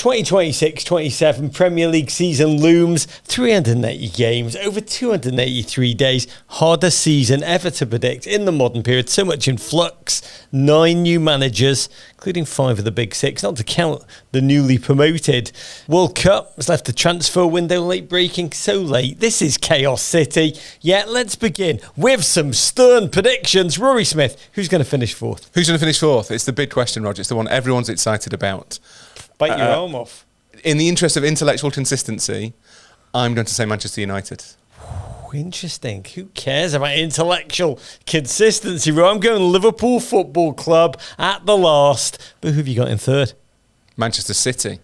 2026-27 Premier League season looms. 380 games, over 283 days. Hardest season ever to predict in the modern period. So much in flux. 9 new managers, including 5 of the big 6, not to count the newly promoted. World Cup has left the transfer window late breaking, so late. This is Chaos City. Yeah, let's begin with some stern predictions. Rory Smith, who's going to finish fourth? Who's going to finish fourth? It's the big question, Roger. It's the one everyone's excited about. Bite your arm off. In the interest of intellectual consistency, I'm going to say Manchester United. Interesting. Who cares about intellectual consistency? I'm going Liverpool Football Club at the last. But who have you got in third? Manchester City.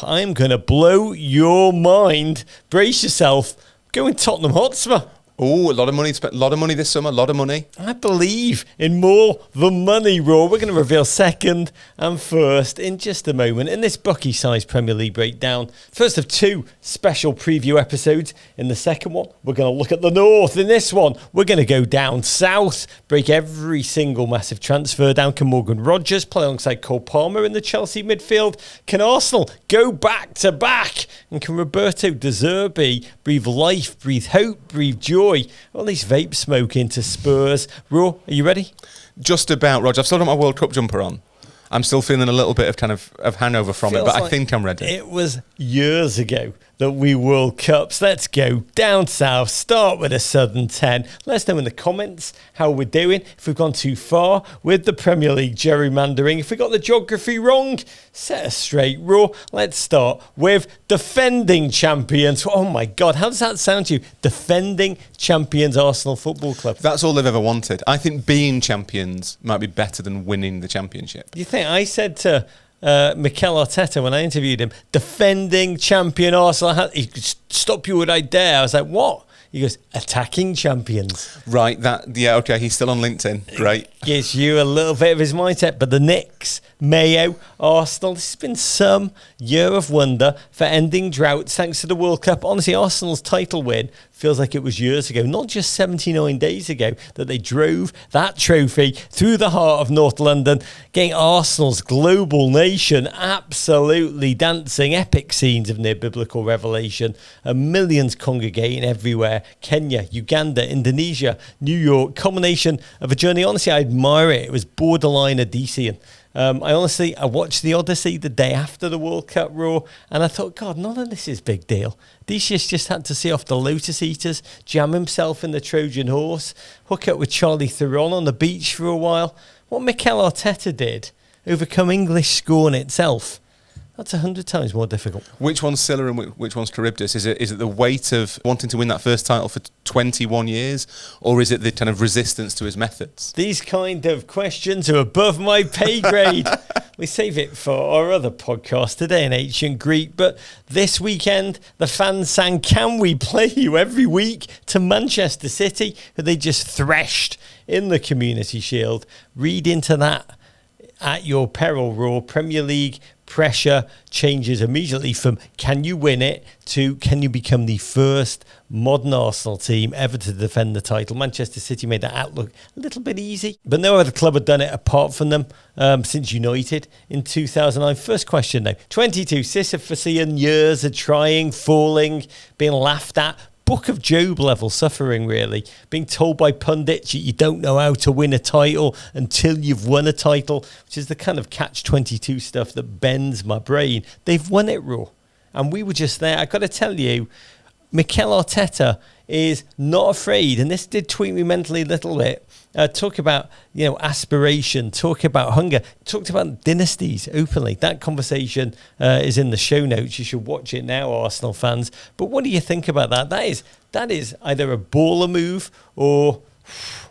I'm going to blow your mind. Brace yourself. Going Tottenham Hotspur. Oh, a lot of money spent. A lot of money this summer. A lot of money. I believe in more than money, Raw. We're going to reveal second and first in just a moment in this Bucky-sized Premier League breakdown. First of 2 special preview episodes. In the second one, we're going to look at the north. In this one, we're going to go down south, break every single massive transfer down. Can Morgan Rogers play alongside Cole Palmer in the Chelsea midfield? Can Arsenal go back to back? And can Roberto De Zerbi breathe life, breathe hope, breathe joy? All these vape smoke into Spurs. Raw, are you ready? Just about, Roger. I've still got my World Cup jumper on. I'm still feeling a little bit of hangover from it, but I think I'm ready. It was years ago that we World Cups. Let's go down south, start with a Southern 10. Let us know in the comments how we're doing. If we've gone too far with the Premier League gerrymandering, if we got the geography wrong, set us straight. Raw, let's start with defending champions. Oh my God, how does that sound to you? Defending champions Arsenal Football Club. That's all they've ever wanted. I think being champions might be better than winning the championship. You think? I said to Mikel Arteta when I interviewed him, defending champion Arsenal. He could stop you, would I dare? I was like, what? He goes, attacking champions. Right, okay, he's still on LinkedIn. Great. Gives you a little bit of his mindset. But the Knicks, Mayo, Arsenal, this has been some year of wonder for ending droughts thanks to the World Cup. Honestly, Arsenal's title win feels like it was years ago, not just 79 days ago, that they drove that trophy through the heart of North London, getting Arsenal's global nation absolutely dancing. Epic scenes of near-biblical revelation. Millions congregating everywhere. Kenya, Uganda, Indonesia, New York. Culmination of a journey. Honestly, I admire it. It was borderline Odyssean. I watched the Odyssey the day after the World Cup, Raw, and I thought, God, none of this is big deal. Odysseus just had to see off the Lotus Eaters, jam himself in the Trojan horse, hook up with Charlie Theron on the beach for a while. What Mikel Arteta did, overcome English scorn itself, that's 100 times more difficult. Which one's Scylla and which one's Charybdis? Is it the weight of wanting to win that first title for 21 years, or is it the kind of resistance to his methods? These kind of questions are above my pay grade. We save it for our other podcast today in Ancient Greek. But this weekend, the fans sang Can We Play You every week to Manchester City, who they just threshed in the Community Shield. Read into that at your peril, Raw. Premier League pressure changes immediately from can you win it to can you become the first modern Arsenal team ever to defend the title. Manchester City made that outlook a little bit easy, but no other club had done it apart from them since United in 2009. First question though, 22 Sisyphusian years of trying, falling, being laughed at, Book of Job level suffering, really. Being told by pundits you don't know how to win a title until you've won a title, which is the kind of catch-22 stuff that bends my brain. They've won it, Raw. And we were just there. I've got to tell you, Mikel Arteta is not afraid, and this did tweak me mentally a little bit. Talk about, aspiration, talk about hunger, talked about dynasties openly. That conversation is in the show notes. You should watch it now, Arsenal fans. But what do you think about that? That is either a baller move or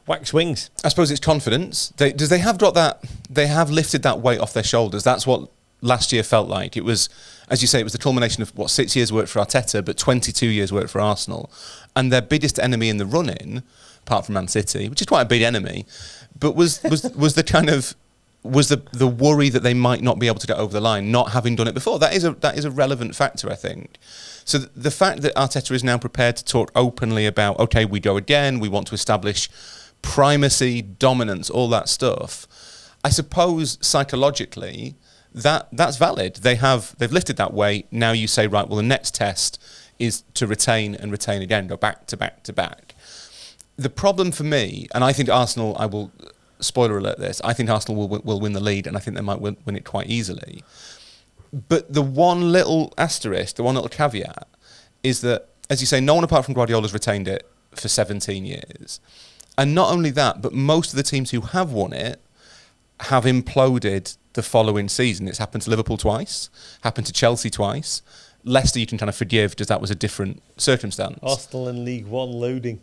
wax wings. I suppose it's confidence. They have got that. They have lifted that weight off their shoulders. That's what last year felt like. It was, as you say, it was the culmination of 6 years work for Arteta, but 22 years work for Arsenal. And their biggest enemy in the run-in, apart from Man City, which is quite a big enemy, but was the kind of was the worry that they might not be able to get over the line, not having done it before. That is a relevant factor, I think. So the fact that Arteta is now prepared to talk openly about, okay, we go again, we want to establish primacy, dominance, all that stuff, I suppose psychologically that's valid. They've lifted that weight. Now you say, right, well, the next test is to retain and retain again, go back to back to back. The problem for me, and I think Arsenal, I will spoiler alert this, I think Arsenal will win the league, and I think they might win it quite easily. But the one little asterisk, the one little caveat, is that, as you say, no one apart from Guardiola's retained it for 17 years. And not only that, but most of the teams who have won it have imploded the following season. It's happened to Liverpool twice, happened to Chelsea twice. Leicester you can kind of forgive because that was a different circumstance. Arsenal in League One loading.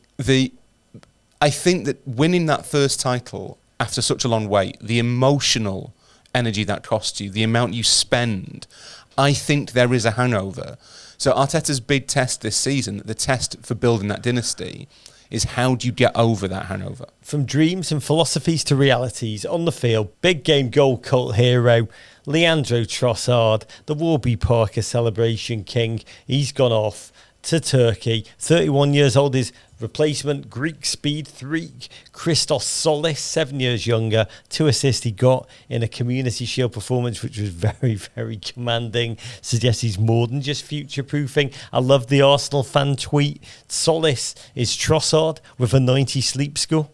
I think that winning that first title after such a long wait, the emotional energy that costs you, the amount you spend, I think there is a hangover. So Arteta's big test this season, the test for building that dynasty, is how do you get over that hangover? From dreams and philosophies to realities, on the field, big game goal cult hero, Leandro Trossard, the Warby Parker celebration king, he's gone off to Turkey. 31 years old, his replacement, Greek speed freak, Christos Solis, 7 years younger, 2 assists he got in a Community Shield performance, which was very, very commanding. Suggests he's more than just future-proofing. I love the Arsenal fan tweet. Solis is Trossard with a 90 sleep score.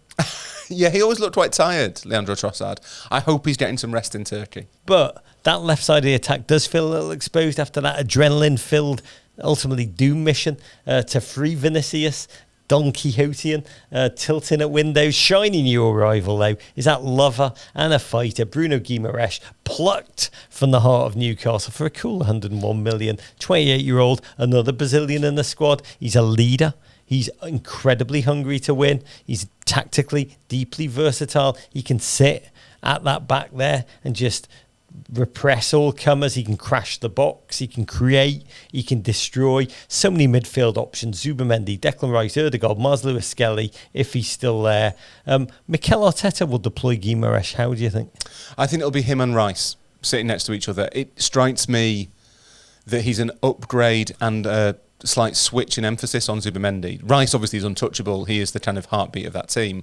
Yeah, he always looked quite tired, Leandro Trossard. I hope he's getting some rest in Turkey. But that left side of the attack does feel a little exposed after that adrenaline-filled, ultimately doom mission to free Vinicius. Don Quixotean, tilting at windows. Shiny new arrival, though, is that lover and a fighter, Bruno Guimaraes, plucked from the heart of Newcastle for a cool 101 million. 28-year-old, another Brazilian in the squad. He's a leader. He's incredibly hungry to win. He's tactically deeply versatile. He can sit at that back there and just repress all comers. He can crash the box, he can create, he can destroy. So many midfield options: Zubimendi, Declan Rice, Ødegaard, Mars Lewis Skelly, if he's still there. Mikel Arteta will deploy Guimaraes. How do you think? I think it'll be him and Rice sitting next to each other. It strikes me that he's an upgrade and a slight switch in emphasis on Zubimendi. Rice obviously is untouchable. He is the kind of heartbeat of that team.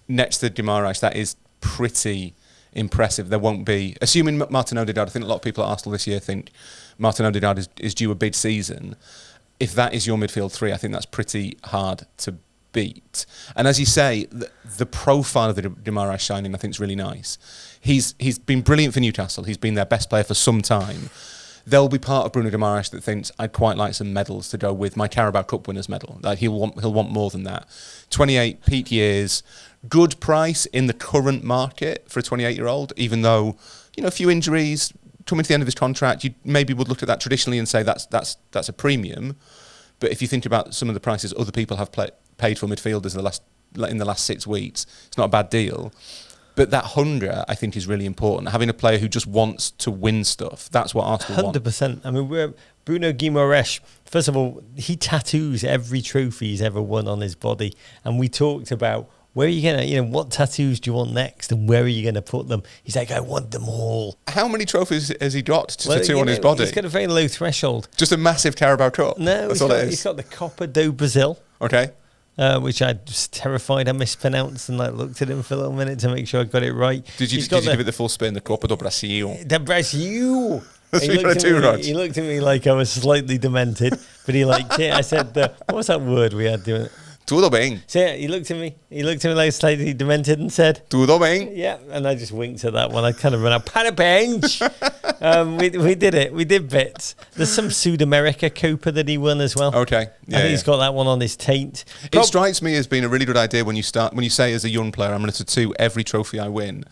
Next to Guimaraes, that is pretty impressive. There won't be, assuming Martin Odegaard, I think a lot of people at Arsenal this year think Martin Odegaard is due a big season. If that is your midfield three, I think that's pretty hard to beat. And as you say, the profile of the Guimaraes signing I think is really nice. He's been brilliant for Newcastle. He's been their best player for some time. There'll be part of Bruno Guimaraes that thinks I'd quite like some medals to go with my Carabao Cup winners medal. Like he'll want more than that. 28 peak years, good price in the current market for a 28-year-old. Even though a few injuries coming to the end of his contract, you maybe would look at that traditionally and say that's a premium. But if you think about some of the prices other people have paid for midfielders in the last 6 weeks, it's not a bad deal. But that hunger, I think, is really important. Having a player who just wants to win stuff, that's what Arsenal want. 100%. I mean, Bruno Guimaraes, first of all, he tattoos every trophy he's ever won on his body. And we talked about, where are you going to, what tattoos do you want next and where are you going to put them? He's like, I want them all. How many trophies has he got to tattoo on his body? He's got a very low threshold. Just a massive Carabao Cup? No, he's got the Copa do Brazil. Okay. Which I was terrified I mispronounced and looked at him for a little minute to make sure I got it right. Did you give it the full spin? The Copa do Brasil. The Brasil. That's what you got to do, Rog. He looked at me like I was slightly demented, but he liked it. I said, what was that word we had doing it? Tudo bem. So yeah, he looked at me like slightly demented and said, Tudo bem. Yeah, and I just winked at that one. I kind of ran out, parabéns. We did it. We did bits. There's some Sud-America Copa that he won as well. Okay. Yeah, I think he's got that one on his taint. It strikes me as being a really good idea when you say as a young player, I'm going to tattoo every trophy I win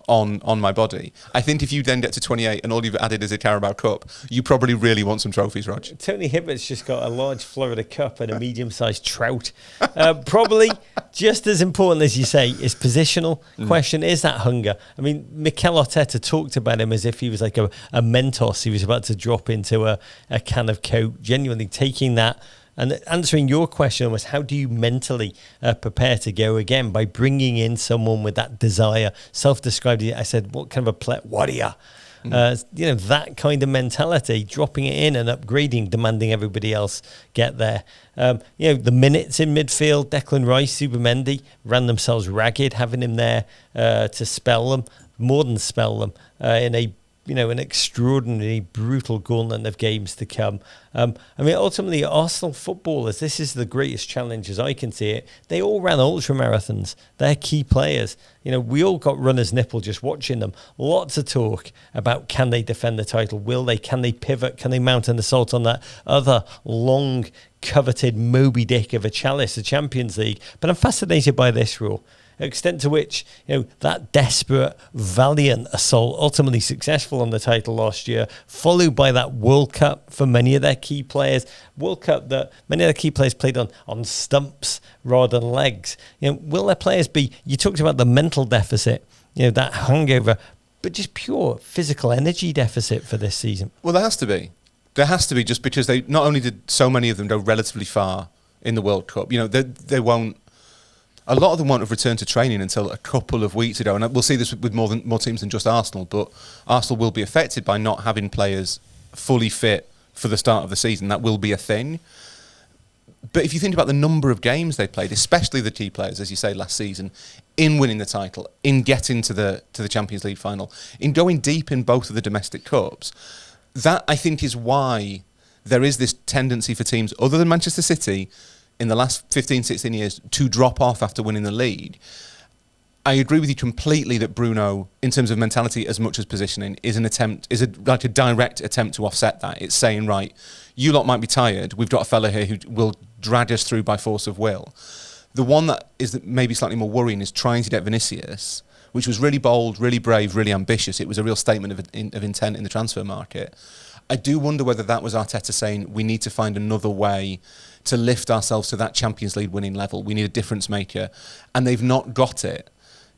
on my body. I think if you then get to 28 and all you've added is a Carabao Cup, you probably really want some trophies, Rog. Tony Hibbert's just got a large Florida Cup and a medium-sized trout. Probably just as important as you say is positional question, is that hunger. I mean, Mikel Arteta talked about him as if he was like a Mentos he was about to drop into a can of Coke, genuinely taking that. And answering your question was, how do you mentally prepare to go again? By bringing in someone with that desire, self-described. I said, what kind of a player? Warrior. That kind of mentality, dropping it in and upgrading, demanding everybody else get there. The minutes in midfield, Declan Rice, Zubimendi ran themselves ragged, having him there to spell them, more than spell them, in a an extraordinarily brutal gauntlet of games to come. Ultimately, Arsenal footballers, this is the greatest challenge as I can see it. They all ran ultra marathons. They're key players. We all got runner's nipple just watching them. Lots of talk about, can they defend the title? Will they? Can they pivot? Can they mount an assault on that other long coveted Moby Dick of a chalice, the Champions League? But I'm fascinated by this rule. The extent to which, that desperate, valiant assault, ultimately successful on the title last year, followed by that World Cup for many of their key players. World Cup that many of their key players played on stumps rather than legs. Will their players be, you talked about the mental deficit, that hangover, but just pure physical energy deficit for this season? Well, there has to be. There has to be, just because they not only did so many of them go relatively far in the World Cup, they won't. A lot of them won't have returned to training until a couple of weeks ago, and we'll see this with more teams than just Arsenal. But Arsenal will be affected by not having players fully fit for the start of the season. That will be a thing. But if you think about the number of games they played, especially the key players, as you say, last season, in winning the title, in getting to the Champions League final, in going deep in both of the domestic cups, that I think is why there is this tendency for teams other than Manchester City in the last 15, 16 years to drop off after winning the league. I agree with you completely that Bruno, in terms of mentality as much as positioning, is like a direct attempt to offset that. It's saying, right, you lot might be tired. We've got a fella here who will drag us through by force of will. The one that is maybe slightly more worrying is trying to get Vinicius, which was really bold, really brave, really ambitious. It was a real statement of intent in the transfer market. I do wonder whether that was Arteta saying, we need to find another way to lift ourselves to that Champions League winning level. We need a difference maker. And they've not got it.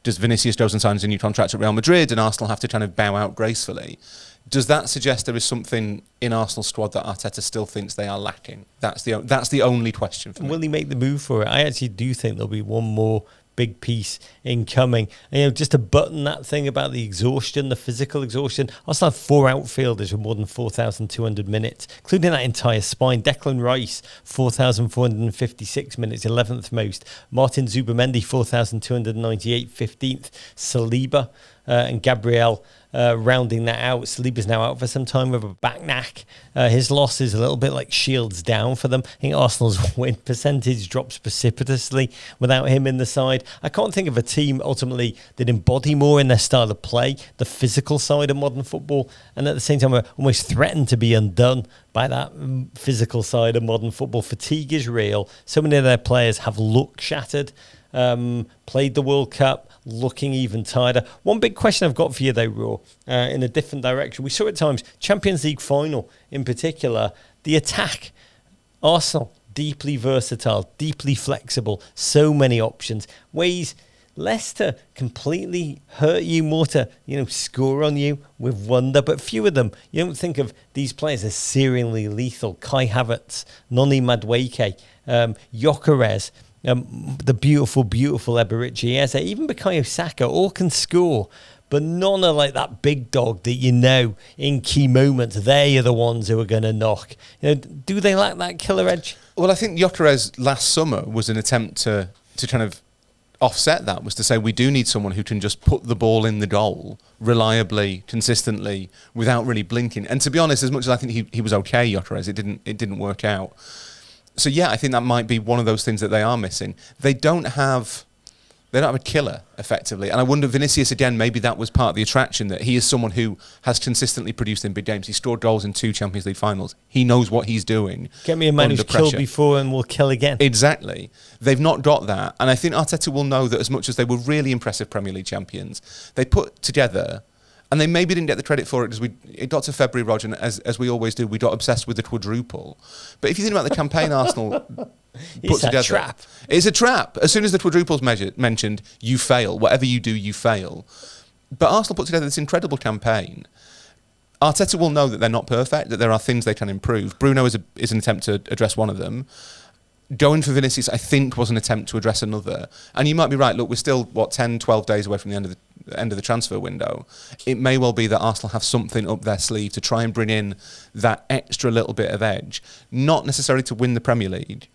Does Vinicius goes and signs a new contract at Real Madrid and Arsenal have to kind of bow out gracefully? Does that suggest there is something in Arsenal's squad that Arteta still thinks they are lacking? That's the only question for me. Will he make the move for it? I actually do think there'll be one more big piece incoming. Just to button that thing about the exhaustion, the physical exhaustion. Arsenal have 4 outfielders with more than 4,200 minutes, including that entire spine. Declan Rice, 4,456 minutes, 11th most. Martin Zubimendi, 4,298, 15th. Saliba and Gabriel rounding that out. Saliba's now out for some time with a back knack. His loss is a little bit like shields down for them. I think Arsenal's win percentage drops precipitously without him in the side. I can't think of a team ultimately that embody more in their style of play, the physical side of modern football, and at the same time are almost threatened to be undone by that physical side of modern football. Fatigue is real. So many of their players have look shattered. Played the World Cup, looking even tireder. One big question I've got for you though, Raw, in a different direction. We saw at times, Champions League final in particular, the attack. Arsenal, deeply versatile, deeply flexible, so many options. Ways less to completely hurt you, more to, score on you with wonder, but few of them. You don't think of these players as serially lethal. Kai Havertz, Noni Madueke, Gyökeres, the beautiful Eberici Eze, even Bukayo Saka, all can score, but none are like that big dog that in key moments, they are the ones who are going to knock. Do they lack that killer edge? Well, I think Gyökeres last summer was an attempt to kind of offset that, was to say we do need someone who can just put the ball in the goal reliably, consistently, without really blinking. And to be honest, as much as I think he was okay, Gyökeres, it didn't work out. So yeah, I think that might be one of those things that they are missing. They don't have a killer, effectively. And I wonder, Vinicius, again, maybe that was part of the attraction, that he is someone who has consistently produced in big games. He scored goals in 2 Champions League finals. He knows what he's doing. Get me a man who's killed before and will kill again. Exactly. They've not got that. And I think Arteta will know that as much as they were really impressive Premier League champions, they put together, and they maybe didn't get the credit for it because it got to February, Roger, and as we always do, we got obsessed with the quadruple. But if you think about the campaign Arsenal put together, trap. It's a trap. As soon as the quadruple's mentioned, you fail. Whatever you do, you fail. But Arsenal put together this incredible campaign. Arteta will know that they're not perfect, that there are things they can improve. Bruno is an attempt to address one of them. Going for Vinicius, I think, was an attempt to address another. And you might be right. Look, we're still, 10, 12 days away from the end of the transfer window. It may well be that Arsenal have something up their sleeve to try and bring in that extra little bit of edge, not necessarily to win the Premier League,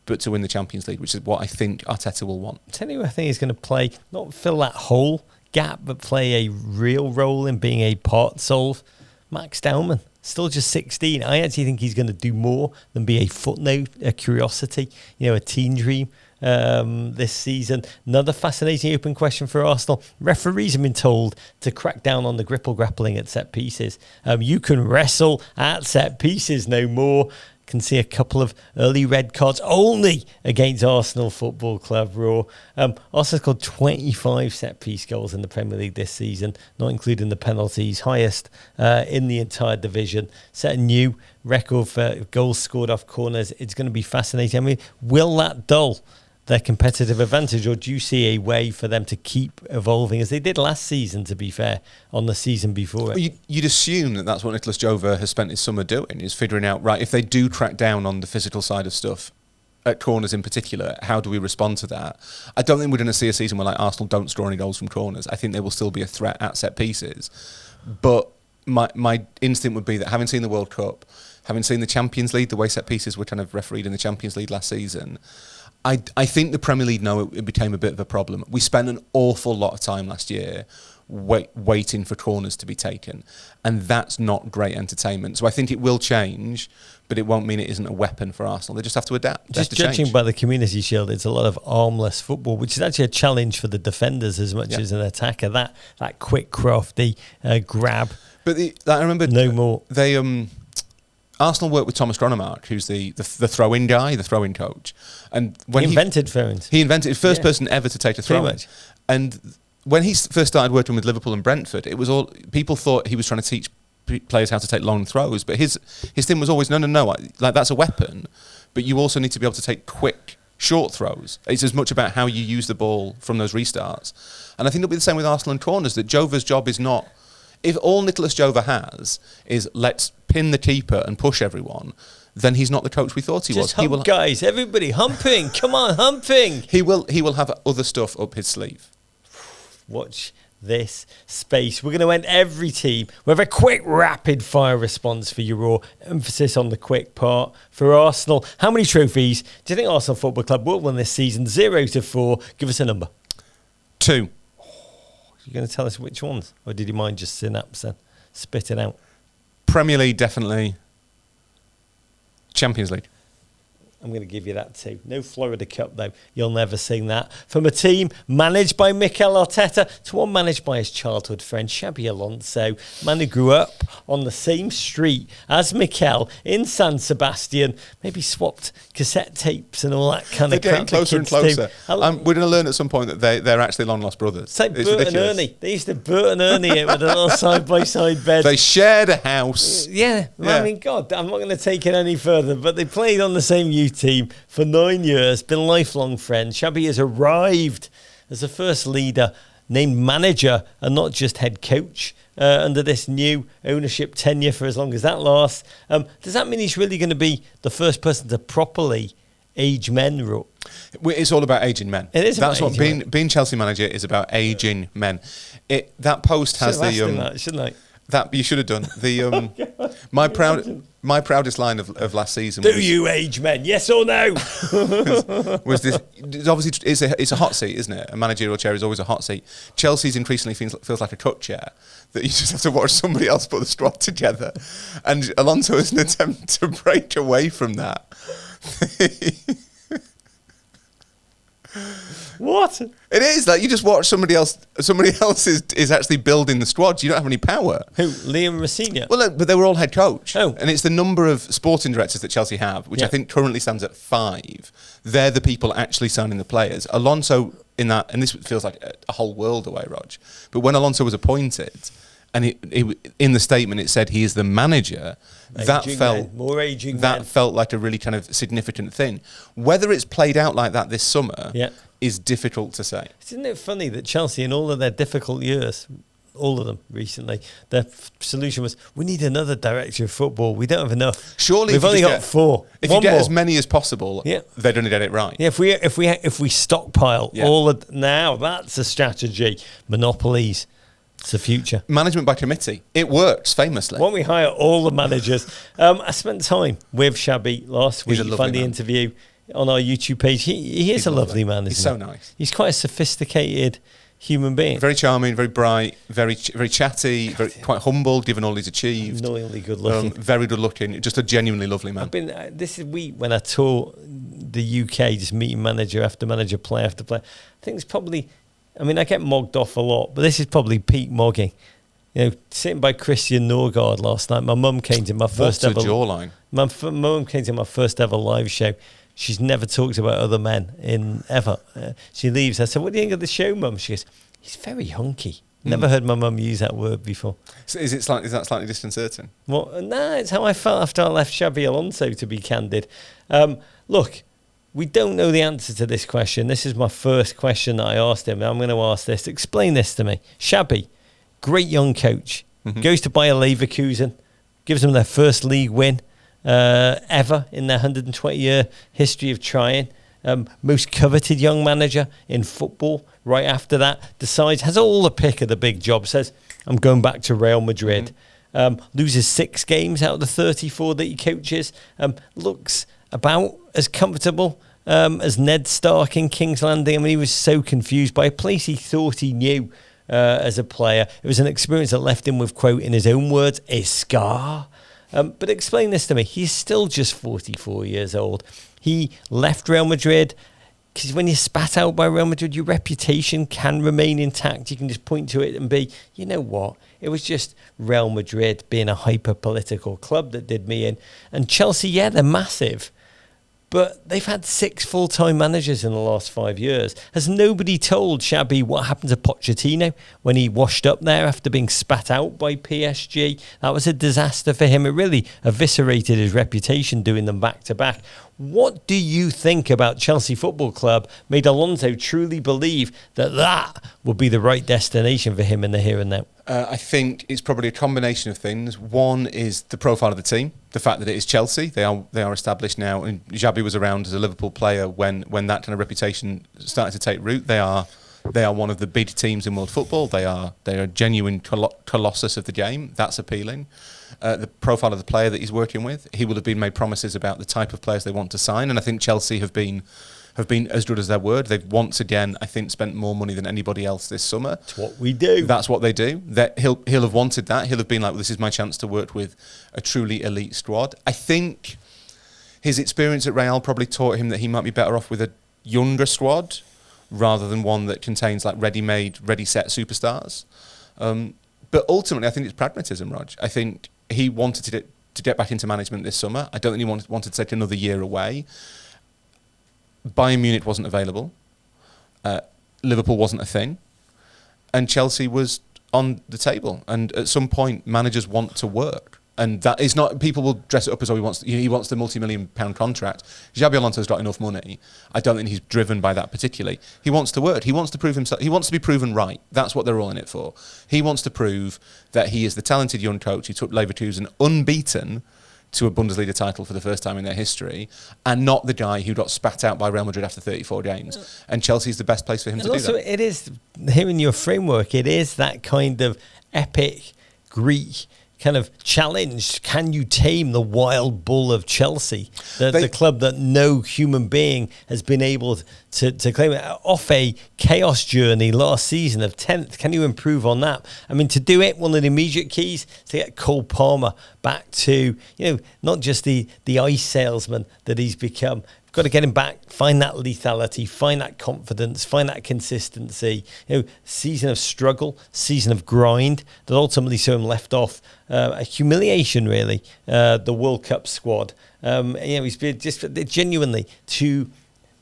but to win the Champions League, which is what I think Arteta will want. Tell you who I think he's going to play, not fill that hole, gap but play a real role in being a part solve. Max Dowman, still just 16. I actually think he's going to do more than be a footnote, a curiosity, a teen dream this season. Another fascinating open question for Arsenal. Referees have been told to crack down on the grapple grappling at set pieces. You can wrestle at set pieces no more. Can see a couple of early red cards only against Arsenal Football Club. Raw. Arsenal scored 25 set-piece goals in the Premier League this season, not including the penalties, highest in the entire division. Set a new record for goals scored off corners. It's going to be fascinating. I mean, will that dull their competitive advantage, or do you see a way for them to keep evolving as they did last season, to be fair, on the season before it? Well, you'd assume that that's what Nicolas Jova has spent his summer doing, is figuring out, right, if they do track down on the physical side of stuff, at corners in particular, how do we respond to that? I don't think we're going to see a season where like Arsenal don't score any goals from corners. I think they will still be a threat at set pieces. But my instinct would be that, having seen the World Cup, having seen the Champions League, the way set pieces were kind of refereed in the Champions League last season, I think the Premier League know it became a bit of a problem. We spent an awful lot of time last year waiting for corners to be taken, and that's not great entertainment. So I think it will change, but it won't mean it isn't a weapon for Arsenal. They just have to adapt. Just judging by the Community Shield, it's a lot of armless football, which is actually a challenge for the defenders as much as an attacker. That quick, crafty grab. But I remember no more. They Arsenal worked with Thomas Gronemark, who's the throw-in guy, the throw-in coach. And when he invented throw-ins. He invented, first person ever to take a throw-in. And when he first started working with Liverpool and Brentford, it was all, people thought he was trying to teach players how to take long throws, but his thing was always, no, like that's a weapon, but you also need to be able to take quick, short throws. It's as much about how you use the ball from those restarts. And I think it'll be the same with Arsenal and corners, that Jova's job is not, if all Nicolas Jova has is let's pin the keeper and push everyone, then he's not the coach we thought he was. He will, guys, everybody humping. Come on, humping. He will have other stuff up his sleeve. Watch this space. We're going to end every team with a quick rapid fire response for you, Raw. Emphasis on the quick part. For Arsenal, how many trophies do you think Arsenal Football Club will win this season? 0 to 4. Give us a number. 2. You're going to tell us which ones? Or did you mind just synapse and spit it out? Premier League, definitely. Champions League. I'm going to give you that too. No Florida Cup, though. You'll never sing that. From a team managed by Mikel Arteta to one managed by his childhood friend, Xabi Alonso, man who grew up on the same street as Mikel in San Sebastian, maybe swapped cassette tapes and all that kind of crap. They're getting closer and closer. We're going to learn at some point that they're actually long-lost brothers. It's like Bert and Ernie. They used to Bert and Ernie it with a little side-by-side bed. They shared a house. Yeah. I mean, God, I'm not going to take it any further, but they played on the same youth team for 9 years, been lifelong friends. Xabi has arrived as the first leader, named manager and not just head coach under this new ownership tenure for as long as that lasts. Does that mean he's really going to be the first person to properly age men? It's all about aging men. It is. That's what being Chelsea manager is about, aging men. That post has shouldn't I? That you should have done. The my proudest line of last season. Do you age men? Yes or no? was this? Obviously, it's a hot seat, isn't it? A managerial chair is always a hot seat. Chelsea's increasingly feels like a cut chair that you just have to watch somebody else put the squad together. And Alonso is an attempt to break away from that. What? It is like you just watch somebody else is actually building the squad. You don't have any power. Who? Liam Rossini? Well, but they were all head coach. Oh. And it's the number of sporting directors that Chelsea have, which I think currently stands at 5. They're the people actually signing the players. Alonso in that, and this feels like a whole world away, Rog. But when Alonso was appointed, and in the statement it said he is the manager, that felt like a really kind of significant thing. Whether it's played out like that this summer is difficult to say. Isn't it funny that Chelsea, in all of their difficult years, all of them recently, their solution was, we need another director of football. We don't have enough. Surely we've only got 4. If you get as many as possible, they're going to get it right. Yeah, if we stockpile all of now, that's a strategy. Monopolies. It's the future. Management by committee. It works famously. When we hire all the managers. I spent time with Xabi last week. You find the interview on our YouTube page. He is a lovely man, isn't he? He's so nice. He's quite a sophisticated human being. Very charming, very bright, very chatty, quite humble, given all he's achieved. Annoyingly good looking. Very good looking. Just a genuinely lovely man. This is week when I tour the UK, just meeting manager after manager, player after player. I think it's probably, I mean, I get mogged off a lot, but this is probably peak mogging. You know, sitting by Christian Norgard last night, my mum came to my first ever jawline. My mum came to my first ever live show. She's never talked about other men ever. She leaves. I said, "What do you think of the show, Mum?" She goes, "He's very hunky." Never heard my mum use that word before. So is that slightly disconcerting? Well, no, it's how I felt after I left Xabi Alonso, to be candid. Look, we don't know the answer to this question. This is my first question that I asked him. I'm going to ask this. Explain this to me. Xabi, great young coach, goes to Bayer Leverkusen, gives them their first league win ever in their 120-year history of trying. Most coveted young manager in football. Right after that, decides, has all the pick of the big job, says, I'm going back to Real Madrid. Loses 6 games out of the 34 that he coaches. Looks about as comfortable as Ned Stark in King's Landing. I mean, he was so confused by a place he thought he knew as a player. It was an experience that left him with, quote, in his own words, a scar. But explain this to me. He's still just 44 years old. He left Real Madrid because when you're spat out by Real Madrid, your reputation can remain intact. You can just point to it and be, you know what? It was just Real Madrid being a hyper-political club that did me in. And Chelsea, yeah, they're massive. But they've had 6 full-time managers in the last 5 years. Has nobody told Xabi what happened to Pochettino when he washed up there after being spat out by PSG? That was a disaster for him. It really eviscerated his reputation doing them back-to-back. What do you think about Chelsea Football Club made Alonso truly believe that would be the right destination for him in the here and now? I think it's probably a combination of things. One is the profile of the team, the fact that it is Chelsea. They are established now, and Xabi was around as a Liverpool player when that kind of reputation started to take root. They are one of the big teams in world football. They are a genuine colossus of the game. That's appealing. The profile of the player that he's working with, he will have been made promises about the type of players they want to sign, and I think Chelsea have been as good as their word. They've once again, I think, spent more money than anybody else this summer. That's what we do. That's what they do. That he'll have wanted that. He'll have been like, well, this is my chance to work with a truly elite squad. I think his experience at Real probably taught him that he might be better off with a younger squad rather than one that contains like ready-made, ready-set superstars. But ultimately, I think it's pragmatism, Rog. I think he wanted to get back into management this summer. I don't think he wanted to take another year away. Bayern Munich wasn't available. Liverpool wasn't a thing. And Chelsea was on the table. And at some point, managers want to work. And that is not, people will dress it up as though he wants the multi-million-pound contract. Xabi Alonso's got enough money. I don't think he's driven by that particularly. He wants to work. He wants to prove himself. He wants to be proven right. That's what they're all in it for. He wants to prove that he is the talented young coach who took Leverkusen unbeaten to a Bundesliga title for the first time in their history, and not the guy who got spat out by Real Madrid after 34 games. And Chelsea's the best place for him to do that. Also, it is, here in your framework, it is that kind of epic Greek kind of challenge. Can you tame the wild bull of Chelsea, the club that no human being has been able to claim it off a chaos journey last season of 10th? Can you improve on that? I mean, to do it, one of the immediate keys to get Cole Palmer back to, not just the ice salesman that he's become. Got to get him back, find that lethality, find that confidence, find that consistency. Season of struggle, season of grind that ultimately saw him left off a humiliation, really. The World Cup squad. He's been just genuinely to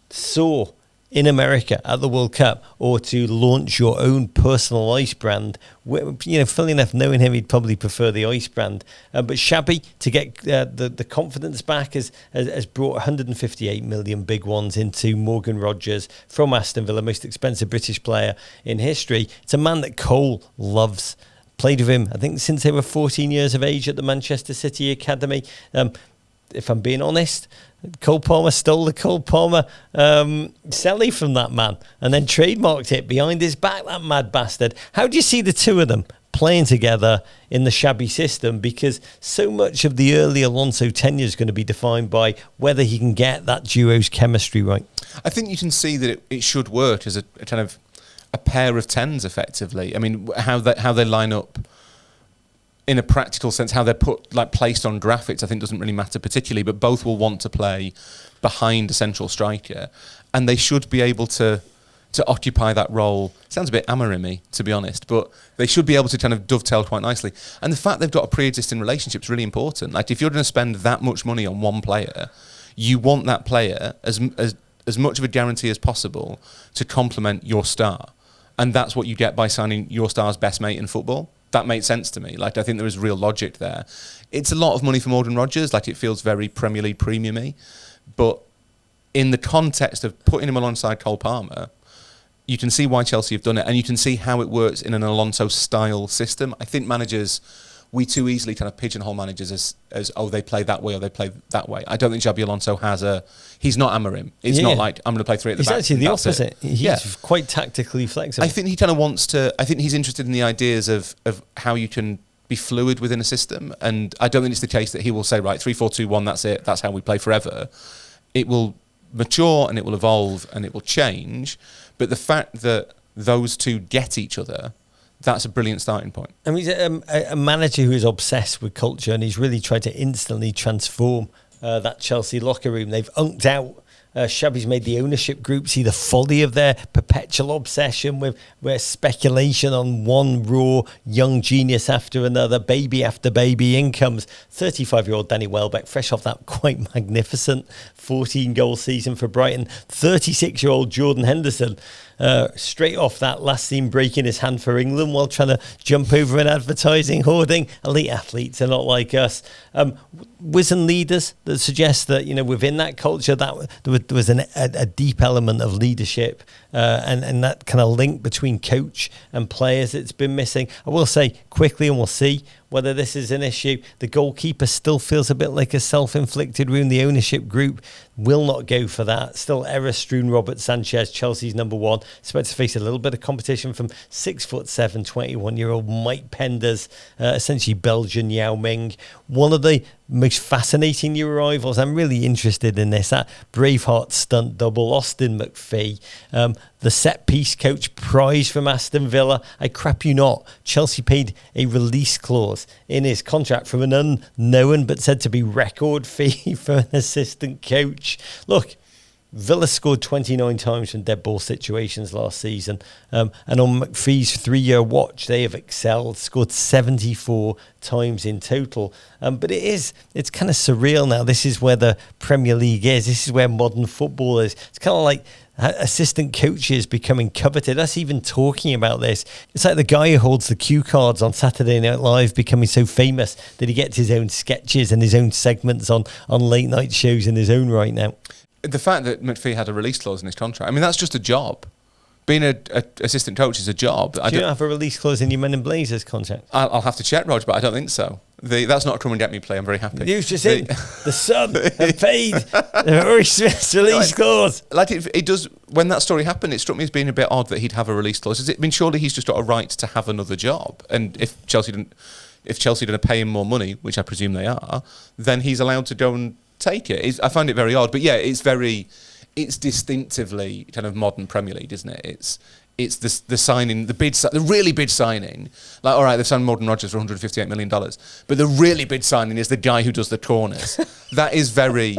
soar in America at the World Cup, or to launch your own personal ice brand. Funnily enough, knowing him, he'd probably prefer the ice brand. But Xabi, to get the confidence back, has brought 158 million big ones into Morgan Rogers from Aston Villa, most expensive British player in history. It's a man that Cole loves. Played with him, I think, since they were 14 years of age at the Manchester City Academy. If I'm being honest, Cole Palmer stole the Cole Palmer celly from that man and then trademarked it behind his back, that mad bastard. How do you see the two of them playing together in the Xabi system? Because so much of the early Alonso tenure is going to be defined by whether he can get that duo's chemistry right. I think you can see that it should work as a kind of a pair of 10s effectively. I mean, how they line up in a practical sense, how they're placed on graphics, I think doesn't really matter particularly, but both will want to play behind a central striker, and they should be able to occupy that role. Sounds a bit Amorim-y, to be honest, but they should be able to kind of dovetail quite nicely. And the fact they've got a pre-existing relationship is really important. Like, if you're going to spend that much money on one player, you want that player as much of a guarantee as possible to complement your star. And that's what you get by signing your star's best mate in football. That made sense to me. Like, I think there is real logic there. It's a lot of money for Morgan Rodgers. Like, it feels very Premier League premium-y. But in the context of putting him alongside Cole Palmer, you can see why Chelsea have done it, and you can see how it works in an Alonso-style system. I think managers, we too easily kind of pigeonhole managers as they play that way or they play that way. I don't think Xabi Alonso he's not Amorim. It's not like, I'm going to play three at the back. He's actually the opposite. He's quite tactically flexible. I think he kind of I think he's interested in the ideas of how you can be fluid within a system, and I don't think it's the case that he will say, right, 3-4-2-1, that's it, that's how we play forever. It will mature and it will evolve and it will change, but the fact that those two get each other, that's a brilliant starting point. I mean, he's a manager who is obsessed with culture, and he's really tried to instantly transform that Chelsea locker room. They've unked out. Xabi's made the ownership group see the folly of their perpetual obsession with where speculation on one raw young genius after another, baby after baby. In comes 35-year-old Danny Welbeck, fresh off that quite magnificent 14-goal season for Brighton. 36-year-old Jordan Henderson, straight off that last scene breaking his hand for England while trying to jump over an advertising hoarding. Elite athletes are not like us. Wizened leaders that suggest that, within that culture that there was a deep element of leadership and that kind of link between coach and players that's been missing. I will say quickly, and we'll see whether this is an issue, the goalkeeper still feels a bit like a self-inflicted wound. The ownership group will not go for that. Still error-strewn Robert Sanchez, Chelsea's number one. Expect to face a little bit of competition from 6'7", 21-year-old Mike Penders, essentially Belgian Yao Ming. One of the most fascinating new arrivals. I'm really interested in this. That Braveheart stunt double, Austin McPhee. The set-piece coach prize from Aston Villa. I crap you not. Chelsea paid a release clause in his contract from an unknown but said to be record fee for an assistant coach. Look, Villa scored 29 times from dead ball situations last season. And on McPhee's 3-year watch, they have excelled, scored 74 times in total. But it's kind of surreal now. This is where the Premier League is. This is where modern football is. It's kind of like assistant coaches becoming coveted. Us even talking about this. It's like the guy who holds the cue cards on Saturday Night Live becoming so famous that he gets his own sketches and his own segments on late night shows in his own right now. The fact that McPhee had a release clause in his contract, I mean, that's just a job. Being an assistant coach is a job. Do you not have a release clause in your Men in Blazers contract? I'll have to check, Rog, but I don't think so. That's not a come and get me play. I'm very happy. You just in. The Sun have paid Rory Smith's release clause. Like it does. When that story happened, it struck me as being a bit odd that he'd have a release clause. I mean, surely he's just got a right to have another job. And if Chelsea didn't pay him more money, which I presume they are, then he's allowed to go and take it. I find it very odd. But yeah, it's distinctively kind of modern Premier League, isn't it? It's the signing, the really big signing. Like, all right, they've signed Morgan Rodgers for $158 million, but the really big signing is the guy who does the corners. that is very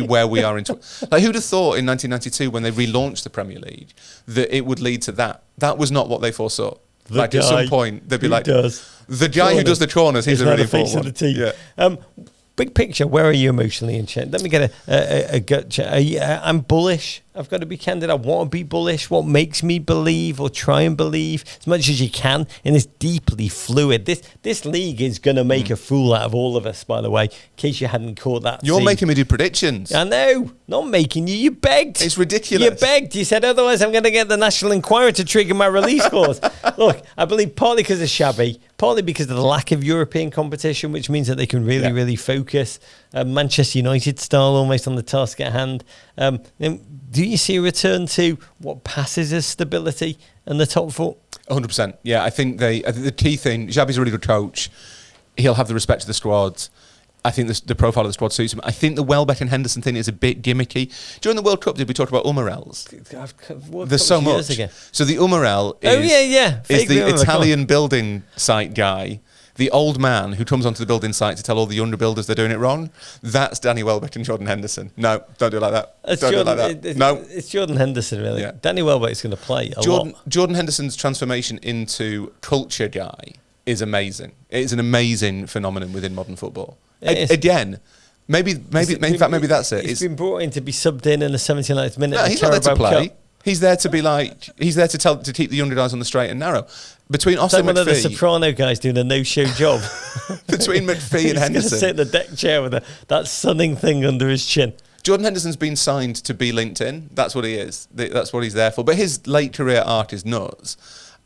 where we are into. Like, who'd have thought in 1992 when they relaunched the Premier League that it would lead to that? That was not what they foresaw. At some point they'd be like, the guy who does the corners, he's a really important one. The team. Yeah. Big picture, where are you emotionally in check? Let me get a gut check. I'm bullish. I've got to be candid. I want to be bullish. What makes me believe or try and believe as much as you can in this deeply fluid. This league is going to make a fool out of all of us, by the way, in case you hadn't caught that. You're making me do predictions. I know. Not making you. You begged. It's ridiculous. You begged. You said, otherwise I'm going to get the National Enquirer to trigger my release clause. Look, I believe partly because of Xabi, partly because of the lack of European competition, which means that they can really focus. Manchester United style almost on the task at hand. Do you see a return to what passes as stability in the top four? 100%. Yeah, I think the key thing, Xabi's a really good coach. He'll have the respect of the squad. I think the profile of the squad suits him. I think the Welbeck and Henderson thing is a bit gimmicky. During the World Cup, did we talk about Umarels? There's so much. So the Umarel is the Italian building site guy, the old man who comes onto the building site to tell all the younger builders they're doing it wrong. That's Danny Welbeck and Jordan Henderson. No, don't do it like that. Don't do it like that. No. It's Jordan Henderson, really. Yeah. Danny Welbeck's going to play a lot. Jordan Henderson's transformation into culture guy is amazing. It is an amazing phenomenon within modern football. Again, maybe that's it. He's been brought in to be subbed in the 79th minute. No, he's not there to play. Cup. He's there to be he's there to keep the younger guys on the straight and narrow. Between Austin McPhee, one of the soprano guys doing a no-show job. Between McPhee and Henderson, he's going to sit in the deck chair with that sunning thing under his chin. Jordan Henderson's been signed to be linked in. That's what he is. That's what he's there for. But his late career arc is nuts.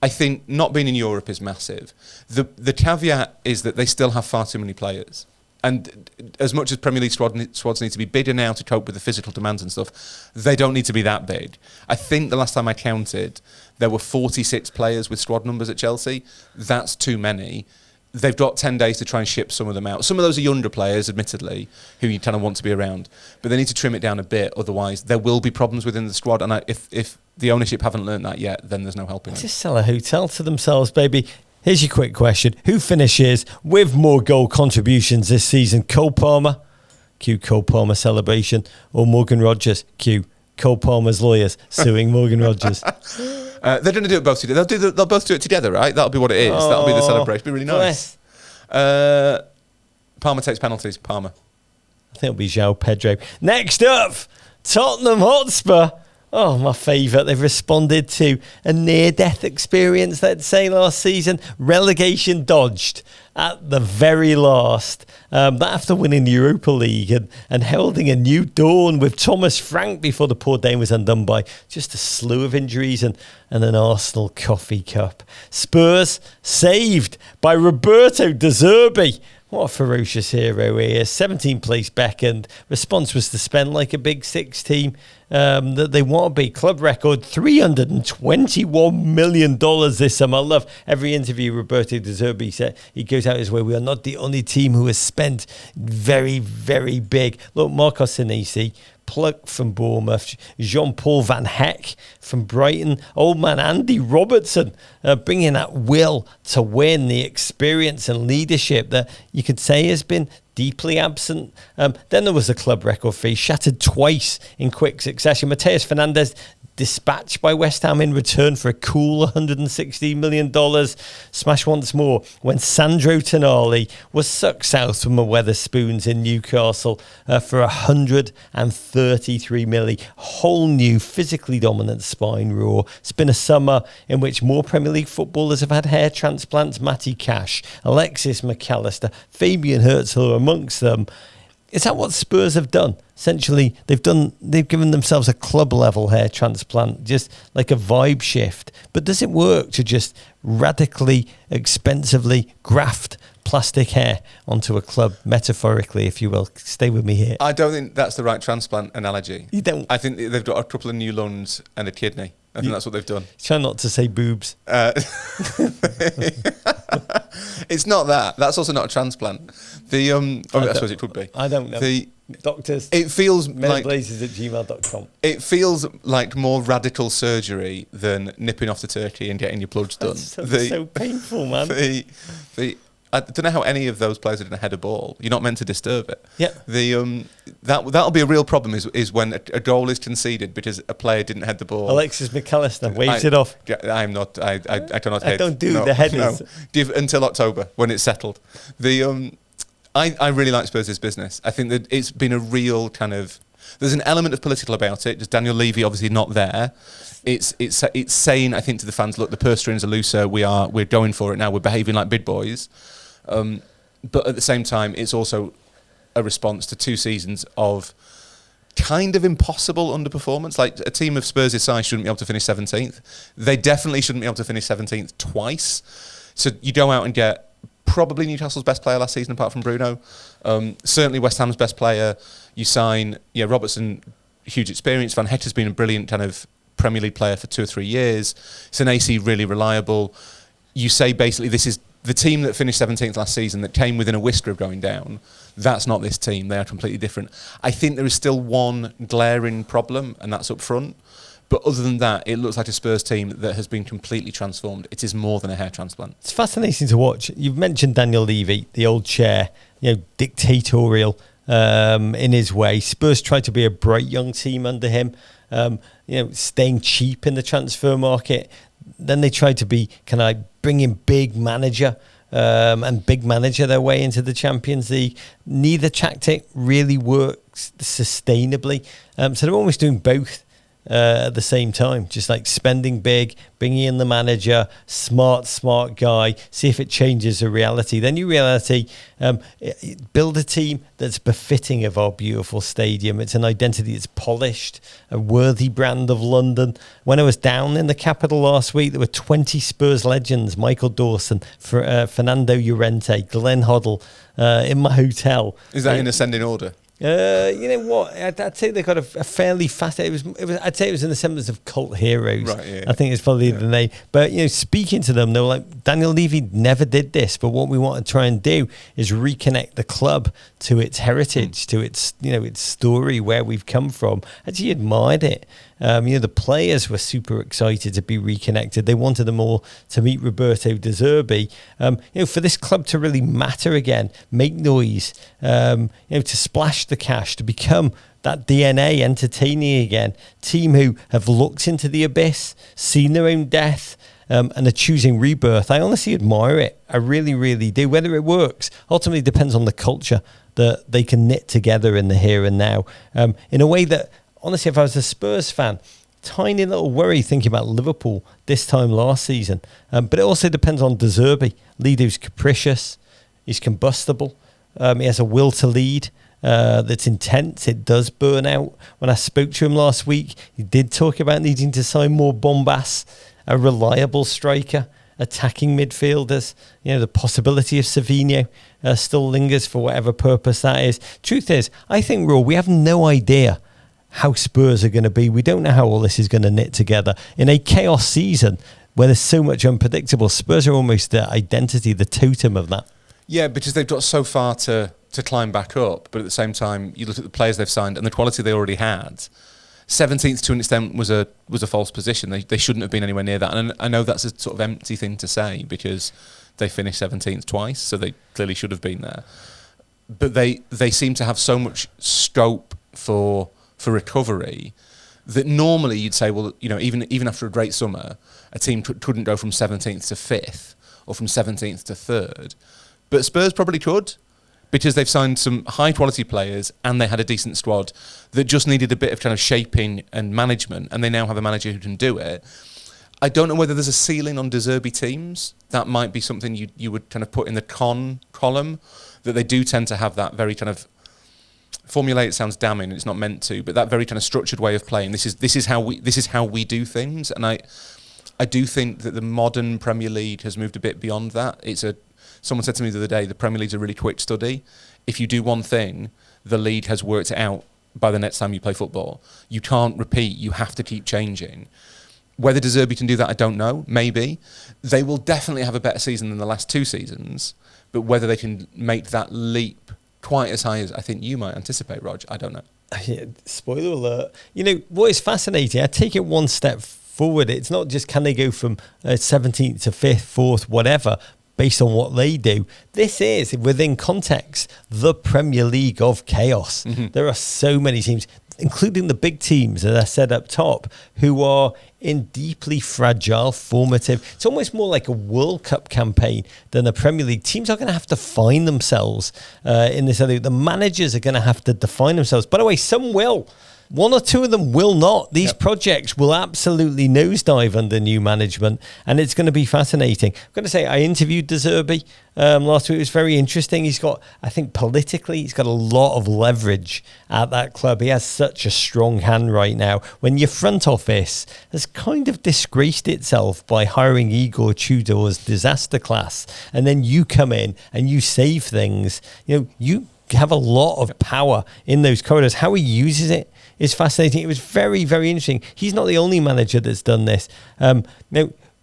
I think not being in Europe is massive. The caveat is that they still have far too many players. And as much as Premier League squads need to be bigger now to cope with the physical demands and stuff, they don't need to be that big. I think the last time I counted, there were 46 players with squad numbers at Chelsea. That's too many. They've got 10 days to try and ship some of them out. Some of those are younger players, admittedly, who you kind of want to be around. But they need to trim it down a bit, otherwise there will be problems within the squad. And if the ownership haven't learned that yet, then there's no helping them. Just sell a hotel to themselves, baby. Here's your quick question. Who finishes with more goal contributions this season? Cole Palmer, cue Cole Palmer celebration, or Morgan Rogers, cue Cole Palmer's lawyers suing Morgan Rogers? They're going to do it both together. They'll both do it together, right? That'll be what it is. That'll be the celebration. It'll be really nice. Palmer takes penalties. Palmer. I think it'll be João Pedro. Next up, Tottenham Hotspur. Oh, my favourite. They've responded to a near-death experience, let's say, last season. Relegation dodged at the very last. That after winning the Europa League and heralding a new dawn with Thomas Frank before the poor Dane was undone by just a slew of injuries and an Arsenal coffee cup. Spurs saved by Roberto De Zerbi. What a ferocious hero he is. 17th place beckoned. Response was to spend like a big six team that they want to be. Club record, $321 million this summer. I love every interview Roberto De Zerbi said. He goes out his way. We are not the only team who has spent very, very big. Look, Marcos Senesi, plucked from Bournemouth, Jean-Paul Van Heck from Brighton, old man Andy Robertson, bringing that will to win, the experience and leadership that you could say has been deeply absent. Then there was the club record fee, shattered twice in quick succession. Mateus Fernandes dispatched by West Ham in return for a cool $116 million. Smash once more when Sandro Tonali was sucked south from the Wetherspoons in Newcastle for $133 million. Whole new physically dominant spine roar. It's been a summer in which more Premier League footballers have had hair transplants. Matty Cash, Alexis McAllister, Fabian Herzl are amongst them. Is that what Spurs have done? Essentially, they've given themselves a club level hair transplant, just like a vibe shift. But does it work to just radically, expensively graft plastic hair onto a club, metaphorically, if you will? Stay with me here. I don't think that's the right transplant analogy. You don't? I think they've got a couple of new lungs and a kidney. I think that's what they've done. Try not to say boobs. It's not that. That's also not a transplant. I suppose it could be. I don't know. Doctors. It feels like menblazers@gmail.com. It feels like more radical surgery than nipping off the turkey and getting your bloods done. That's so painful, man. I don't know how any of those players are going to head a ball. You're not meant to disturb it. Yeah. That'll be a real problem is when a goal is conceded because a player didn't head the ball. Alexis McAllister waves it off. I'm not. I cannot head. I don't do the headers. No. Give until October when it's settled. I really like Spurs' business. I think that it's been a real kind of. There's an element of political about it. Just Daniel Levy obviously not there. It's saying, I think, to the fans, look, the purse strings are looser. We're going for it now. We're behaving like big boys. But at the same time, it's also a response to 2 seasons of kind of impossible underperformance. Like a team of Spurs' size shouldn't be able to finish 17th. They definitely shouldn't be able to finish 17th twice. So you go out and get probably Newcastle's best player last season, apart from Bruno. Certainly West Ham's best player. You sign, Robertson, huge experience. Van Heck has been a brilliant kind of Premier League player for 2 or 3 years. Senesi, really reliable. You say basically this is the team that finished 17th last season, that came within a whisker of going down, that's not this team. They are completely different. I think there is still one glaring problem, and that's up front. But other than that, it looks like a Spurs team that has been completely transformed. It is more than a hair transplant. It's fascinating to watch. You've mentioned Daniel Levy, the old chair, dictatorial in his way. Spurs tried to be a bright young team under him, staying cheap in the transfer market. Then they tried to be bring in big manager and big manager their way into the Champions League. Neither tactic really works sustainably. So they're almost doing both at the same time, just like spending big, bringing in the manager, smart guy, see if it changes the reality. Then you reality, build a team that's befitting of our beautiful stadium. It's an identity that's polished, a worthy brand of London. When I was down in the capital last week, there were 20 Spurs legends, Michael Dawson, Fernando Llorente, Glenn Hoddle, in my hotel. Is that in ascending order? You know what? I'd say they got a fairly fast. I'd say it was in the semblance of cult heroes. Right, yeah. I think it's probably the name. But speaking to them, they were like, Daniel Levy never did this. But what we want to try and do is reconnect the club to its heritage, to its its story, where we've come from. Actually admired it. The players were super excited to be reconnected. They wanted them all to meet Roberto De Zerbi. For this club to really matter again, make noise, to splash the cash, to become that DNA entertaining again. Team who have looked into the abyss, seen their own death, and are choosing rebirth. I honestly admire it. I really, really do. Whether it works ultimately depends on the culture that they can knit together in the here and now, in a way that, honestly, if I was a Spurs fan, tiny little worry thinking about Liverpool this time last season. But it also depends on De Zerbi. Leader who's capricious, he's combustible, he has a will to lead that's intense. It does burn out. When I spoke to him last week, he did talk about needing to sign more bombast, a reliable striker, attacking midfielders. The possibility of Savinho still lingers for whatever purpose that is. Truth is, I think, Raw, we have no idea how Spurs are going to be. We don't know how all this is going to knit together. In a chaos season where there's so much unpredictable, Spurs are almost the identity, the totem of that. Yeah, because they've got so far to climb back up, but at the same time, you look at the players they've signed and the quality they already had. 17th to an extent was a false position. They shouldn't have been anywhere near that. And I know that's a sort of empty thing to say because they finished 17th twice, so they clearly should have been there. But they seem to have so much scope for recovery that normally you'd say, well, even after a great summer, a team couldn't go from 17th to 5th or from 17th to 3rd. But Spurs probably could, because they've signed some high-quality players and they had a decent squad that just needed a bit of kind of shaping and management, and they now have a manager who can do it. I don't know whether there's a ceiling on De Zerbi teams. That might be something you would kind of put in the con column, that they do tend to have that very kind of formulaic. Sounds damning, it's not meant to, but that very kind of structured way of playing. This is how we do things, and I do think that the modern Premier League has moved a bit beyond that. Someone said to me the other day, the Premier League's a really quick study. If you do one thing, the league has worked it out by the next time you play football. You can't repeat. You have to keep changing. Whether De Zerbi can do that, I don't know. Maybe. They will definitely have a better season than the last two seasons, but whether they can make that leap quite as high as I think you might anticipate, Rog, I don't know. Yeah, spoiler alert. What is fascinating, I take it one step forward. It's not just can they go from 17th to 5th, 4th, whatever, based on what they do. This is, within context, the Premier League of chaos. Mm-hmm. There are so many teams, including the big teams that I said up top, who are in deeply fragile, formative. It's almost more like a World Cup campaign than a Premier League. Teams are going to have to find themselves in this area. The managers are going to have to define themselves. By the way, some will. One or two of them will not. These projects will absolutely nosedive under new management, and it's going to be fascinating. I'm going to say I interviewed De Zerbi last week. It was very interesting. He's got, I think politically, he's got a lot of leverage at that club. He has such a strong hand right now. When your front office has kind of disgraced itself by hiring Igor Tudor's disaster class, and then you come in and you save things, you have a lot of power in those corridors. How he uses it is fascinating. It was very, very interesting. He's not the only manager that's done this.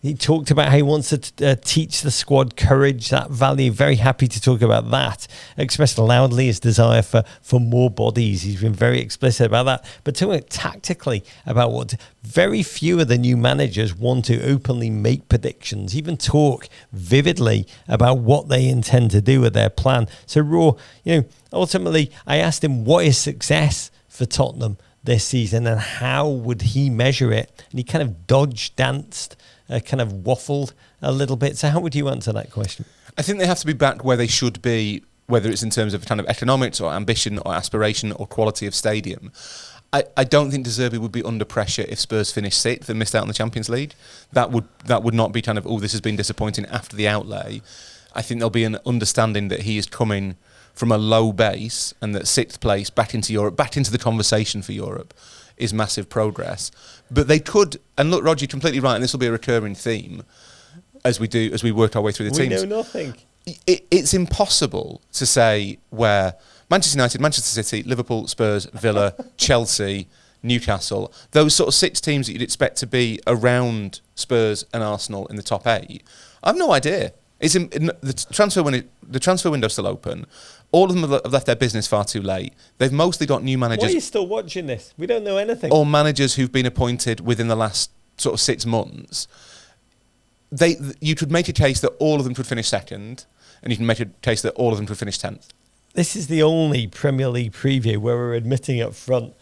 He talked about how he wants to teach the squad courage, that value. Very happy to talk about that. Expressed loudly his desire for more bodies. He's been very explicit about that. But talking tactically about what very few of the new managers want to openly make predictions, even talk vividly about what they intend to do with their plan. So Raw, ultimately, I asked him what is success for Tottenham this season and how would he measure it? And he kind of danced, kind of waffled a little bit. So how would you answer that question? I think they have to be back where they should be, whether it's in terms of kind of economics or ambition or aspiration or quality of stadium. I don't think De Zerbi would be under pressure if Spurs finished 6th and missed out on the Champions League. That would not be kind of, this has been disappointing after the outlay. I think there'll be an understanding that he is coming from a low base and that 6th place back into Europe, back into the conversation for Europe, is massive progress. But they could, and look, Roger, you're completely right, and this will be a recurring theme as we work our way through the teams. We know nothing. It's impossible to say where Manchester United, Manchester City, Liverpool, Spurs, Villa, Chelsea, Newcastle, those sort of 6 teams that you'd expect to be around Spurs and Arsenal in the top 8, I have no idea. The transfer window's still open. All of them have left their business far too late. They've mostly got new managers. Why are you still watching this? We don't know anything. Or managers who've been appointed within the last sort of 6 months. You could make a case that all of them could finish 2nd, and you can make a case that all of them could finish 10th. This is the only Premier League preview where we're admitting up front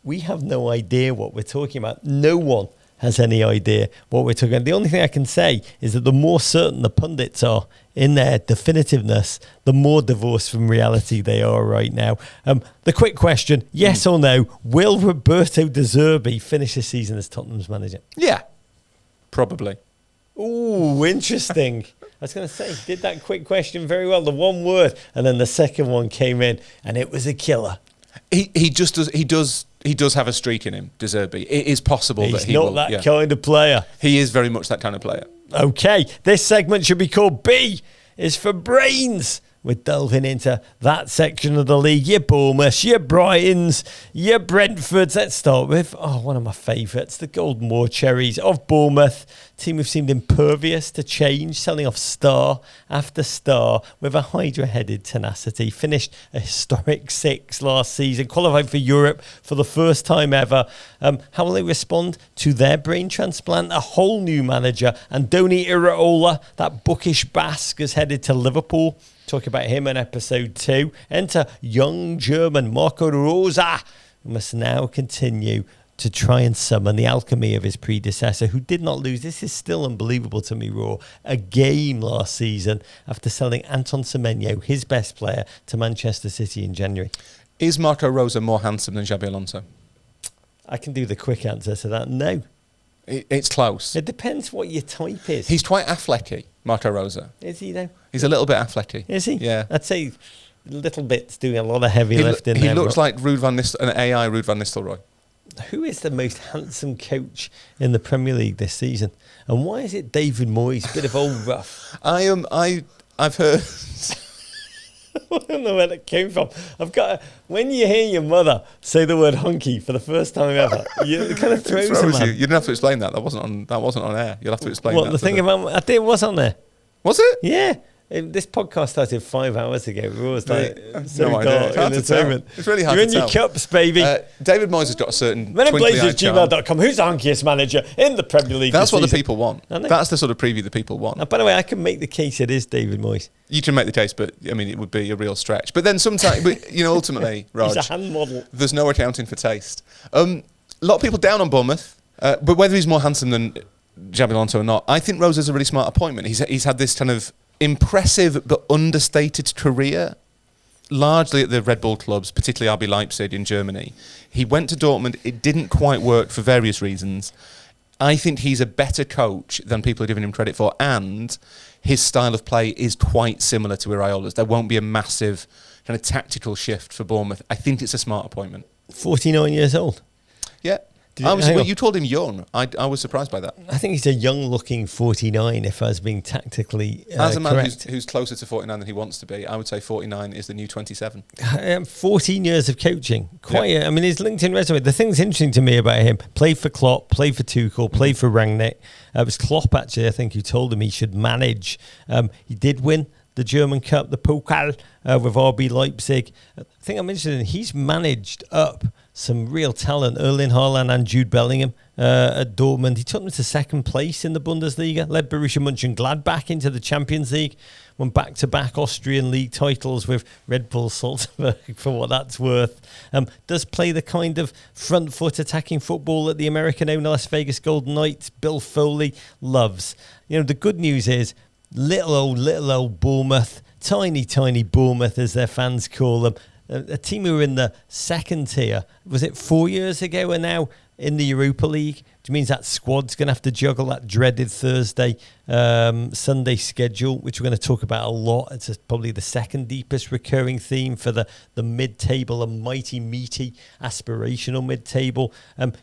we have no idea what we're talking about. No one has any idea what we're talking about. The only thing I can say is that the more certain the pundits are in their definitiveness, the more divorced from reality they are right now. The quick question, yes or no, will Roberto De Zerbi finish the season as Tottenham's manager? Yeah, probably. Ooh, interesting. I was going to say, did that quick question very well, the one word, and then the second one came in, and it was a killer. He does have a streak in him, De Zerbi. It is possible that he will. He's not that kind of player. He is very much that kind of player. Okay, this segment should be called B is for Brains. We're delving into that section of the league. Your Bournemouth, your Brightons, your Brentfords. Let's start with, one of my favourites, the Golden Moor Cherries of Bournemouth. Team who've seemed impervious to change, selling off star after star with a hydra-headed tenacity. Finished a historic 6th last season, qualified for Europe for the first time ever. How will they respond to their brain transplant? A whole new manager, Andoni Iraola, that bookish Basque, has headed to Liverpool. Talk about him in episode 2. Enter young German Marco Rosa, who must now continue to try and summon the alchemy of his predecessor, who did not lose. This is still unbelievable to me, Raw. A game last season after selling Anton Semenyo, his best player, to Manchester City in January. Is Marco Rosa more handsome than Xabi Alonso? I can do the quick answer to that. No. It's close. It depends what your type is. He's quite Afflecky, Marco Rosa. Is he, though? He's a little bit Afflecky. Is he? Yeah. I'd say little bits doing a lot of heavy lifting. He looks like an AI Ruud van Nistelrooy. Who is the most handsome coach in the Premier League this season? And why is it David Moyes? Bit of old rough. I've heard... I don't know where that came from. When you hear your mother say the word hunky for the first time ever, it kind of throws a man. You didn't have to explain that. That wasn't on air. You'll have to explain that. The thing about it was on there. Was it? Yeah. This podcast started 5 hours ago. We were always like, so no dark in the moment. It's really hard You're to in tell. your cups, baby. David Moyes has got a certain menandblazers@gmail.com. Who's the hunkiest manager in the Premier League? That's what the people want. That's the sort of preview the people want. Now, by the way, I can make the case it is David Moyes. You can make the case, but I mean, it would be a real stretch. But then sometimes, ultimately, Rog, he's a hand model. There's no accounting for taste. A lot of people down on Bournemouth, but whether he's more handsome than Xabi Alonso or not, I think Rosa's a really smart appointment. He's had this kind of impressive but understated career, largely at the Red Bull clubs, particularly RB Leipzig in Germany. He went to Dortmund. It didn't quite work for various reasons. I think he's a better coach than people are giving him credit for, and his style of play is quite similar to Iraola's. There won't be a massive kind of tactical shift for Bournemouth. I think it's a smart appointment. 49 years old. Yeah. You told him young. I was surprised by that. I think he's a young-looking 49, if I was being tactically As a man correct. who's closer to 49 than he wants to be, I would say 49 is the new 27. 14 years of coaching. I mean, his LinkedIn resume, the thing's interesting to me about him, played for Klopp, played for Tuchel, played for Rangnick. It was Klopp, actually, I think, who told him he should manage. He did win the German Cup, the Pokal, with RB Leipzig. I think I mentioned he's managed up some real talent, Erling Haaland and Jude Bellingham at Dortmund. He took them to second place in the Bundesliga, led Borussia Mönchengladbach into the Champions League, won back-to-back Austrian league titles with Red Bull Salzburg, for what that's worth. Does play the kind of front-foot attacking football that the American owner Las Vegas Golden Knights, Bill Foley, loves. The good news is, little old Bournemouth, tiny Bournemouth as their fans call them, a team who were in the second tier, was it 4 years ago, and now in the Europa League, which means that squad's going to have to juggle that dreaded Sunday schedule, which we're going to talk about a lot. It's probably the second deepest recurring theme for the mid-table, a mighty, meaty, aspirational mid-table.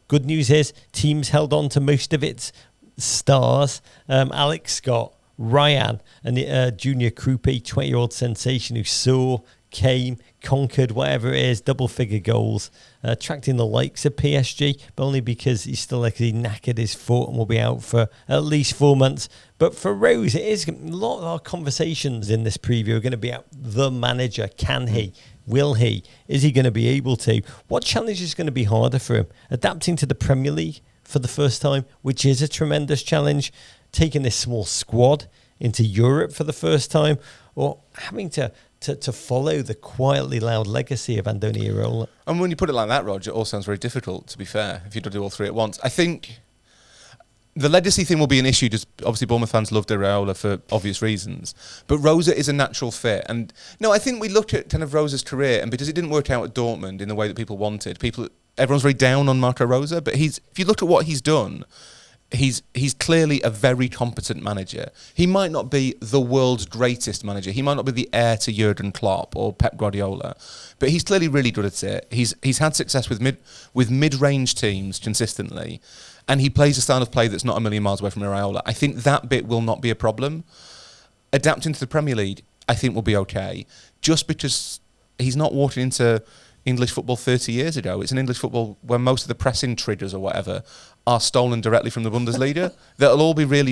Good news is, teams held on to most of its stars. Alex Scott, Ryan, and Junior Krupe, 20-year-old sensation who came, conquered, whatever it is, double-figure goals, attracting the likes of PSG, but only because he's still he knackered his foot and will be out for at least 4 months. But for Rose, it is a lot of our conversations in this preview are going to be about the manager. Can he? Will he? Is he going to be able to? What challenge is going to be harder for him? Adapting to the Premier League for the first time, which is a tremendous challenge, taking this small squad into Europe for the first time, or having to follow the quietly loud legacy of Andoni Iraola. And when you put it like that, Roger, it all sounds very difficult, to be fair, if you do all three at once. I think the legacy thing will be an issue. Just obviously, Bournemouth fans loved Iraola for obvious reasons, but Rosa is a natural fit. And no, I think we looked at kind of Rosa's career, and because it didn't work out at Dortmund in the way that people wanted, everyone's very down on Marco Rosa. But if you look at what he's done, he's clearly a very competent manager. He might not be the world's greatest manager. He might not be the heir to Jurgen Klopp or Pep Guardiola, but he's clearly really good at it. He's had success with mid-range teams consistently, and he plays a style of play that's not a million miles away from Iraola. I think that bit will not be a problem. Adapting to the Premier League, I think, will be okay, just because he's not walking into English football 30 years ago. It's an English football where most of the pressing triggers or whatever are stolen directly from the Bundesliga. They'll all be really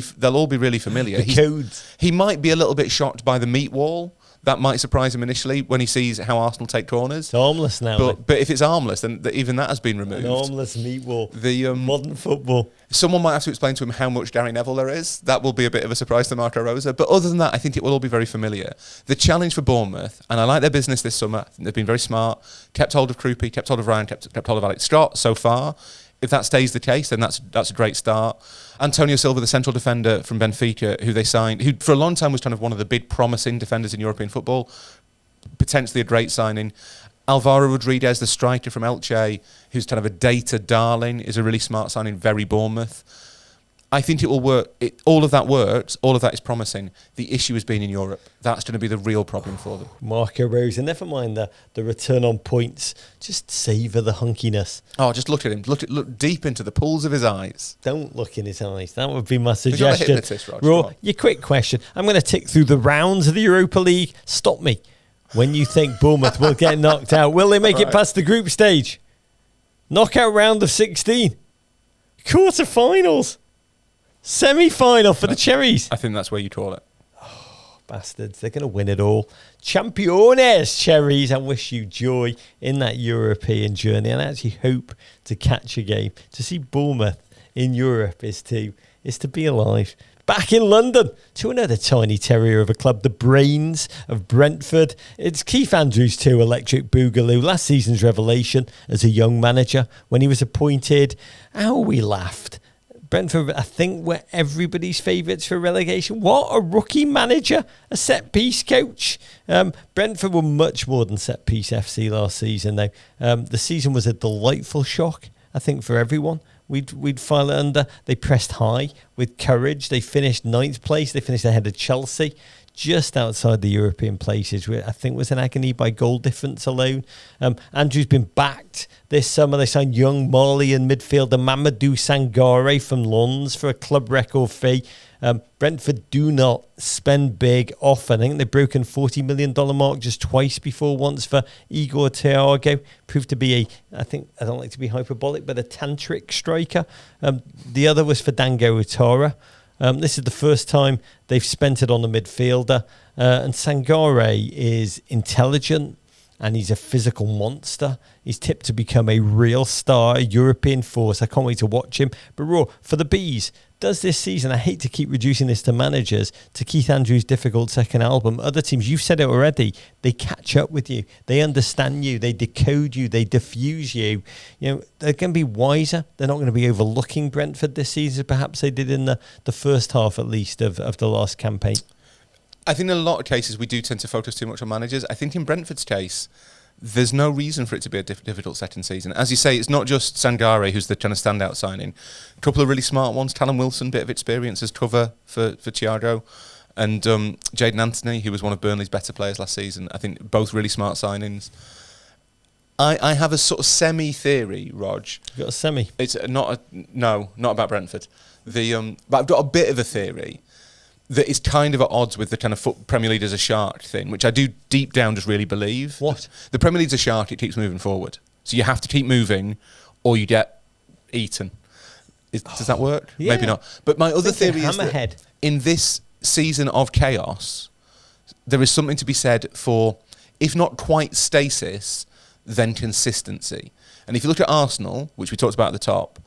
familiar. The codes. He might be a little bit shocked by the meat wall. That might surprise him initially when he sees how Arsenal take corners. It's armless now. But if it's armless, then even that has been removed. An armless meat wall. The modern football. Someone might have to explain to him how much Gary Neville there is. That will be a bit of a surprise to Marco Rosa. But other than that, I think it will all be very familiar. The challenge for Bournemouth, and I like their business this summer. I think they've been very smart. Kept hold of Krupe, kept hold of Ryan, kept hold of Alex Scott so far. If that stays the case, then that's a great start. Antonio Silva, the central defender from Benfica, who they signed, who for a long time was kind of one of the big promising defenders in European football, potentially a great signing. Alvaro Rodriguez, the striker from Elche, who's kind of a data darling, is a really smart signing, very Bournemouth. I think it will work. All of that works. All of that is promising. The issue has been in Europe. That's going to be the real problem for them. Marco Rosa, never mind the return on points. Just savour the hunkiness. Oh, just look at him. Look deep into the pools of his eyes. Don't look in his eyes. That would be my You're not a suggestion. hypnotist, Roger. Raw, your quick question. I'm going to tick through the rounds of the Europa League. Stop me when you think Bournemouth will get knocked out. Will they make it past the group stage? Knockout round of 16. Quarterfinals. Semi-final for the Cherries. I think that's where you call it. Oh, bastards. They're going to win it all. Championes, Cherries. I wish you joy in that European journey. And I actually hope to catch a game. To see Bournemouth in Europe is to be alive. Back in London to another tiny terrier of a club, the brains of Brentford. It's Keith Andrews too, Electric Boogaloo, last season's revelation as a young manager when he was appointed. How we laughed. Brentford, I think, were everybody's favourites for relegation. What? A rookie manager? A set-piece coach? Brentford were much more than set-piece FC last season, though. The season was a delightful shock, I think, for everyone. We'd file it under. They pressed high with courage. They finished 9th place. They finished ahead of Chelsea. just outside the European places, which I think was in agony by goal difference alone. Andrew's been backed this summer. They signed young Malian midfielder Mamadou Sangare from Lens for a club record fee. Brentford do not spend big often. I think they've broken $40 million mark just twice before, once for Igor Thiago. Proved to be I don't like to be hyperbolic, but a tantric striker. The other was for Dango Utara. This is the first time they've spent it on the midfielder. And Sangare is intelligent and he's a physical monster. He's tipped to become a real star, a European force. I can't wait to watch him. But Raw, for the Bees, does this season, I hate to keep reducing this to managers, to Keith Andrews' difficult second album, other teams, you've said it already, they catch up with you. They understand you. They decode you. They diffuse you. They're going to be wiser. They're not going to be overlooking Brentford this season, perhaps they did in the first half, at least, of the last campaign. I think in a lot of cases we do tend to focus too much on managers. I think in Brentford's case, there's no reason for it to be a difficult second season. As you say, it's not just Sangare who's the kind of standout signing. A couple of really smart ones. Callum Wilson, bit of experience as cover for Thiago. And Jadon Anthony, who was one of Burnley's better players last season. I think both really smart signings. I have a sort of semi-theory, Rog. You've got a semi? It's not about Brentford. But I've got a bit of a theory that is kind of at odds with the kind of Premier League as a shark thing, which I do deep down just really believe. What? The Premier League's a shark, it keeps moving forward. So you have to keep moving or you get eaten. Does that work? Yeah. Maybe not. But my other theory is that in this season of chaos, there is something to be said for, if not quite stasis, then consistency. And if you look at Arsenal, which we talked about at the top,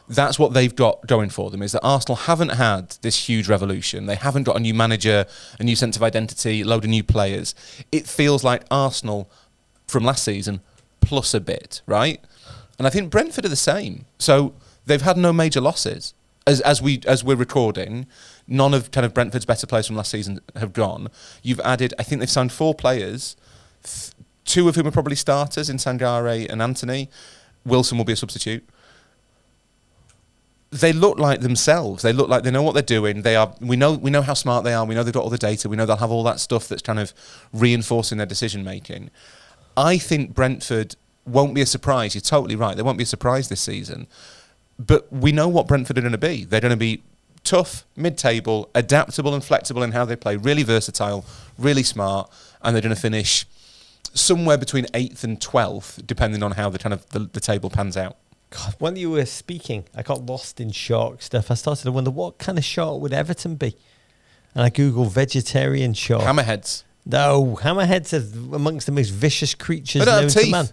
that's what they've got going for them, is that Arsenal haven't had this huge revolution. They haven't got a new manager, a new sense of identity, a load of new players. It feels like Arsenal from last season plus a bit, right? And I think Brentford are the same. So they've had no major losses. As we're recording, none of kind of Brentford's better players from last season have gone. You've added, I think they've signed 4 players, 2 of whom are probably starters in Sangare and Anthony. Wilson will be a substitute. They look like themselves. They look like they know what they're doing. We know how smart they are. We know they've got all the data. We know they'll have all that stuff that's kind of reinforcing their decision making. I think Brentford won't be a surprise. You're totally right. They won't be a surprise this season. But we know what Brentford are going to be. They're going to be tough, mid-table, adaptable and flexible in how they play, really versatile, really smart, and they're going to finish somewhere between 8th and 12th, depending on how the table pans out. God, when you were speaking, I got lost in shark stuff. I started to wonder, what kind of shark would Everton be? And I Googled vegetarian shark. Hammerheads. No, hammerheads are amongst the most vicious creatures known to man.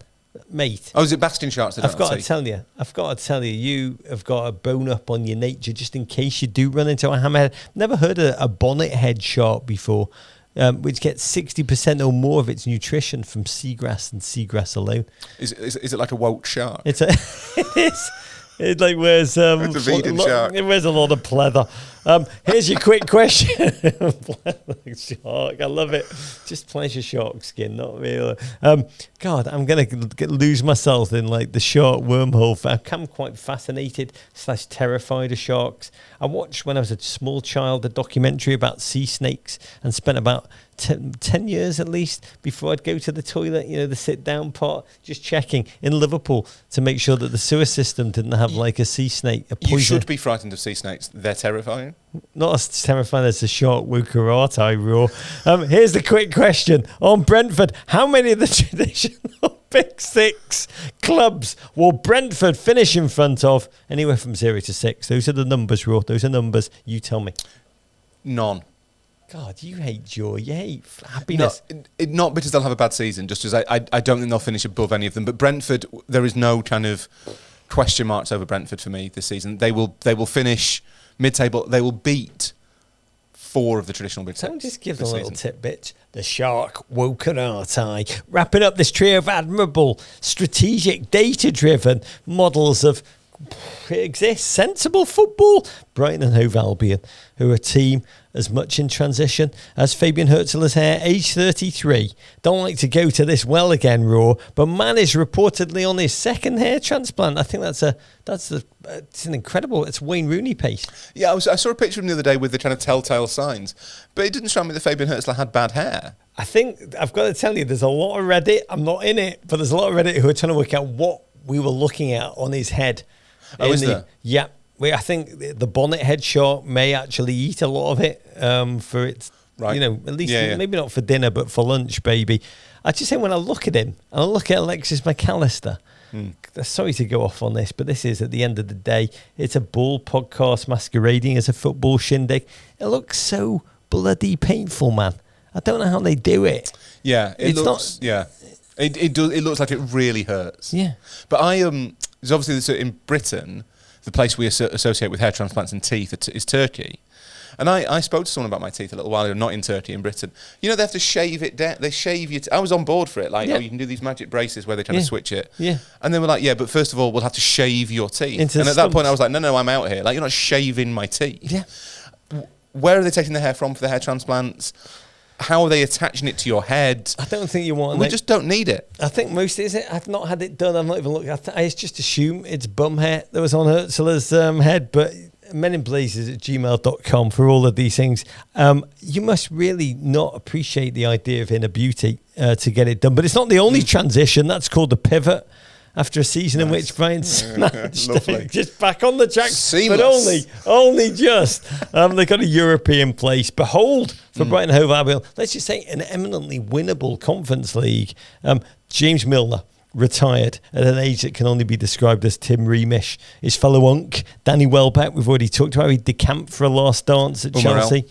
Mate. Oh, is it bastion sharks? I've got to tell you, you have got a bone up on your nature just in case you do run into a hammerhead. Never heard of a bonnet head shark before, which gets 60% or more of its nutrition from seagrass and seagrass alone. Is it like a woke shark? It is. It like wears it's a vegan shark. It wears a lot of pleather. Here's your quick question. Shark, I love it. Just pleasure shark skin, not real. God, I'm gonna lose myself in like the shark wormhole. I'm quite fascinated / terrified of sharks. I watched when I was a small child a documentary about sea snakes and spent about 10 years at least before I'd go to the toilet, the sit down part, just checking in Liverpool to make sure that the sewer system didn't have like a sea snake. You should be frightened of sea snakes. They're terrifying. Not as terrifying as the shark Wukarate Raw. Here's the quick question on Brentford. How many of the traditional Big 6 clubs will Brentford finish in front of? Anywhere from 0 to 6. Those are the numbers, Raw. Those are numbers. You tell me. None. God, you hate joy. You hate happiness. No, not because they'll have a bad season, just as I don't think they'll finish above any of them. But Brentford, there is no kind of question marks over Brentford for me this season. They will finish mid-table. They will beat 4 of the traditional big 6. Don't just give them a little tidbit. The shark Wukarate. Wrapping up this trio of admirable, strategic, data-driven models of it exists. Sensible football. Brighton and Hove Albion, who are a team as much in transition as Fabian Hürzeler's hair, age 33. Don't like to go to this well again, Raw, but man is reportedly on his second hair transplant. I think it's an incredible, it's Wayne Rooney pace. Yeah, I saw a picture of him the other day with the kind of telltale signs, but it didn't strike me that Fabian Hürzeler had bad hair. I think, I've got to tell you, there's a lot of Reddit, I'm not in it, but there's a lot of Reddit who are trying to work out what we were looking at on his head. Oh, is there? Yeah. I think the bonnet headshot may actually eat a lot of it for its, right. At least maybe not for dinner, but for lunch, baby. I just say when I look at him, and I look at Alexis McAllister, sorry to go off on this, but this is, at the end of the day, it's a ball podcast masquerading as a football shindig. It looks so bloody painful, man. I don't know how they do it. Yeah, it looks like it really hurts. Yeah. But there's obviously in Britain, the place we associate with hair transplants and teeth is Turkey. And I spoke to someone about my teeth a little while ago, not in Turkey, in Britain. They have to shave it down. They shave your I was on board for it. You can do these magic braces where they're trying to switch it. Yeah. And they were like, but first of all, we'll have to shave your teeth. And at that point, I was like, no, I'm out here. You're not shaving my teeth. Yeah. Where are they taking the hair from for the hair transplants? How are they attaching it to your head? I don't think you want. We just don't need it. I think most is it. I've not had it done. I've not even looked. I just assume it's bum hair that was on Hürzeler's head. But meninblazers@gmail.com for all of these things. You must really not appreciate the idea of inner beauty to get it done. But it's not the only transition. That's called the pivot. After a season in which Brian snatched just back on the track, seamless. But only just. They got a European place. Behold, for Brighton Hove Albion, let's just say an eminently winnable Conference League. James Milner retired at an age that can only be described as Tim Reamish. His fellow Unk, Danny Welbeck, we've already talked about. He decamped for a last dance at Chelsea.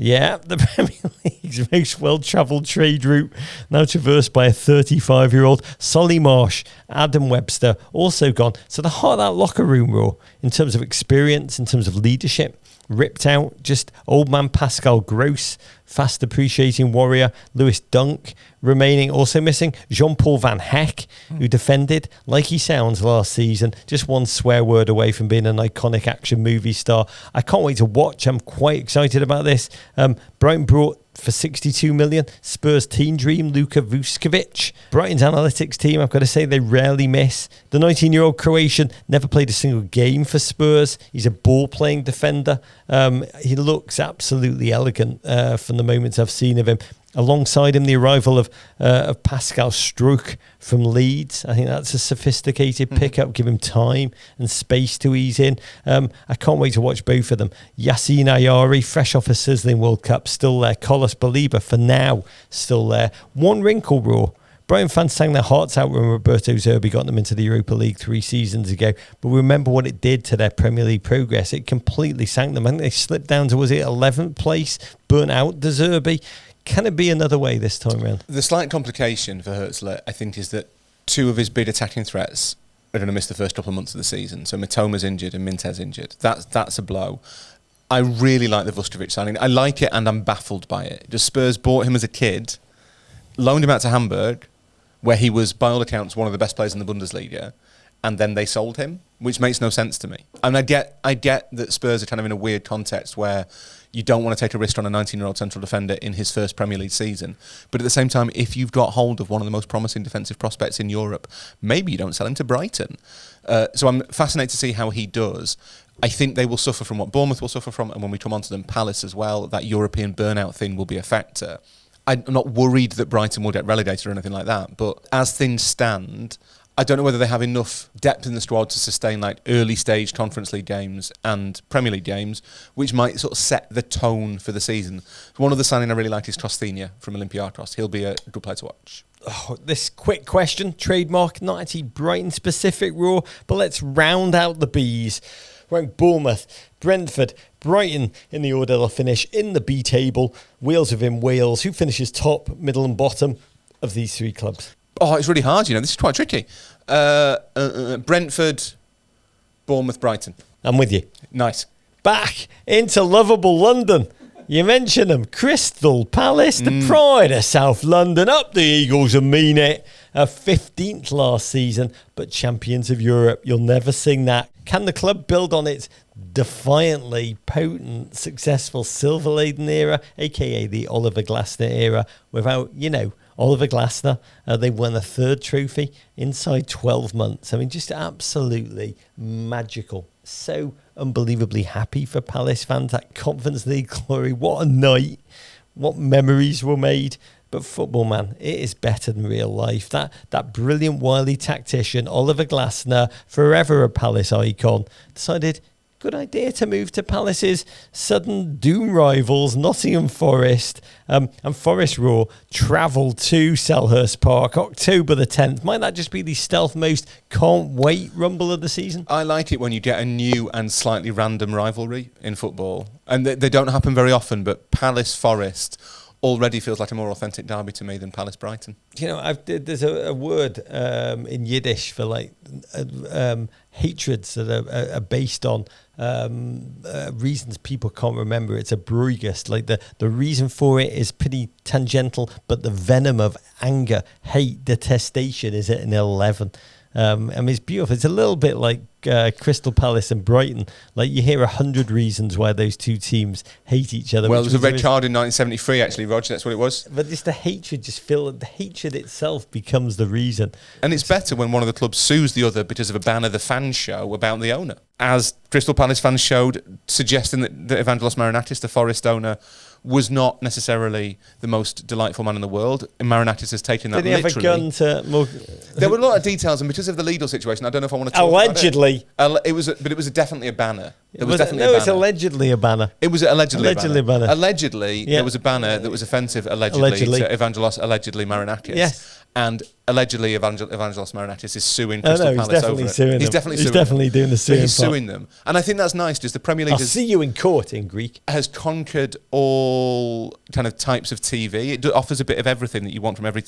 Yeah, the Premier League's most well-travelled trade route, now traversed by a 35-year-old. Solly Marsh, Adam Webster, also gone. So the heart of that locker room, Raw, in terms of experience, in terms of leadership, ripped out. Just old man Pascal Gross, fast appreciating warrior. Lewis Dunk remaining. Also missing Jean-Paul Van Heck, who defended like he sounds last season. Just one swear word away from being an iconic action movie star. I can't wait to watch. I'm quite excited about this. Brighton brought for 62 million Spurs teen dream Luka Vuskovic. Brighton's analytics team, I've got to say, they rarely miss. The 19-year-old Croatian never played a single game for Spurs. He's a ball-playing defender. He looks absolutely elegant from the moments I've seen of him. Alongside him, the arrival of Pascal Struijk from Leeds. I think that's a sophisticated pickup. Give him time and space to ease in. I can't wait to watch both of them. Yassine Ayari, fresh off a sizzling World Cup, still there. Carlos Baliba, for now, still there. One wrinkle, Raw. Brighton fans sang their hearts out when Roberto De Zerbi got them into the Europa League 3 seasons ago. But remember what it did to their Premier League progress. It completely sank them. I think they slipped down to, 11th place? Burnt out De Zerbi. Can it be another way this time around? The slight complication for Hürzeler, I think, is that two of his big attacking threats are going to miss the first couple of months of the season. So Mitoma's injured and Mintez injured. That's a blow. I really like the Vuskovic signing. I like it and I'm baffled by it. Just Spurs bought him as a kid, loaned him out to Hamburg, where he was, by all accounts, one of the best players in the Bundesliga, and then they sold him, which makes no sense to me. And I get that Spurs are kind of in a weird context where you don't want to take a risk on a 19-year-old central defender in his first Premier League season. But at the same time, if you've got hold of one of the most promising defensive prospects in Europe, maybe you don't sell him to Brighton. So I'm fascinated to see how he does. I think they will suffer from what Bournemouth will suffer from, and when we come on to them, Palace as well, that European burnout thing will be a factor. I'm not worried that Brighton will get relegated or anything like that, but as things stand, I don't know whether they have enough depth in the squad to sustain early stage Conference League games and Premier League games, which might sort of set the tone for the season. One other signing I really like is Costinha from Olympiacos. He'll be a good player to watch. Oh, this quick question, trademark, not actually Brighton specific, Raw, but let's round out the Bs. Rank Bournemouth, Brentford, Brighton in the order they'll finish in the B table. Wales within Wales. Who finishes top, middle and bottom of these three clubs? Oh, it's really hard, this is quite tricky. Brentford, Bournemouth, Brighton. I'm with you. Nice. Back into lovable London. You mentioned them. Crystal Palace, the pride of South London. Up the Eagles and mean it. 15th last season, but champions of Europe. You'll never sing that. Can the club build on its defiantly potent, successful silver-laden era, aka the Oliver Glasner era, without, Oliver Glasner? They won a third trophy inside 12 months. I mean, just absolutely magical. So unbelievably happy for Palace fans. That Conference League glory. What a night. What memories were made. But football, man, it is better than real life. That brilliant, wily tactician, Oliver Glasner, forever a Palace icon, decided, good idea to move to Palace's sudden doom rivals, Nottingham Forest. And Forest Raw travel to Selhurst Park, October the 10th. Might that just be the stealth most can't wait rumble of the season? I like it when you get a new and slightly random rivalry in football. And they don't happen very often, but Palace Forest already feels like a more authentic derby to me than Palace Brighton. There's a word in Yiddish for hatreds that are based on reasons people can't remember. It's a bruigest. Like the reason for it is pretty tangential, but the venom of anger, hate, detestation is at an 11. It's beautiful. It's a little bit like Crystal Palace and Brighton. Like, you hear 100 reasons why those two teams hate each other. Well, there was a red card in 1973, actually, Roger. That's what it was. But it's the hatred. The hatred itself becomes the reason. And it's better when one of the clubs sues the other because of a banner the fans show about the owner. As Crystal Palace fans showed, suggesting that Evangelos Marinakis, the Forest owner, was not necessarily the most delightful man in the world. And Marinakis has taken that literally. Did he have a gun to... There were a lot of details, and because of the legal situation, I don't know if I want to talk allegedly. about it. It was definitely a banner. It's allegedly a banner. It was allegedly a banner. Allegedly, there was a banner that was offensive, allegedly. To Evangelos, allegedly Marinakis. Yes. And allegedly Evangelos Marinakis is suing Crystal Palace over it. Suing he's them. definitely doing the suing. He's suing them. And I think that's nice, because the Premier League I'll see you in court in Greek. Has conquered all kind of types of TV. It offers a bit of everything that you want from every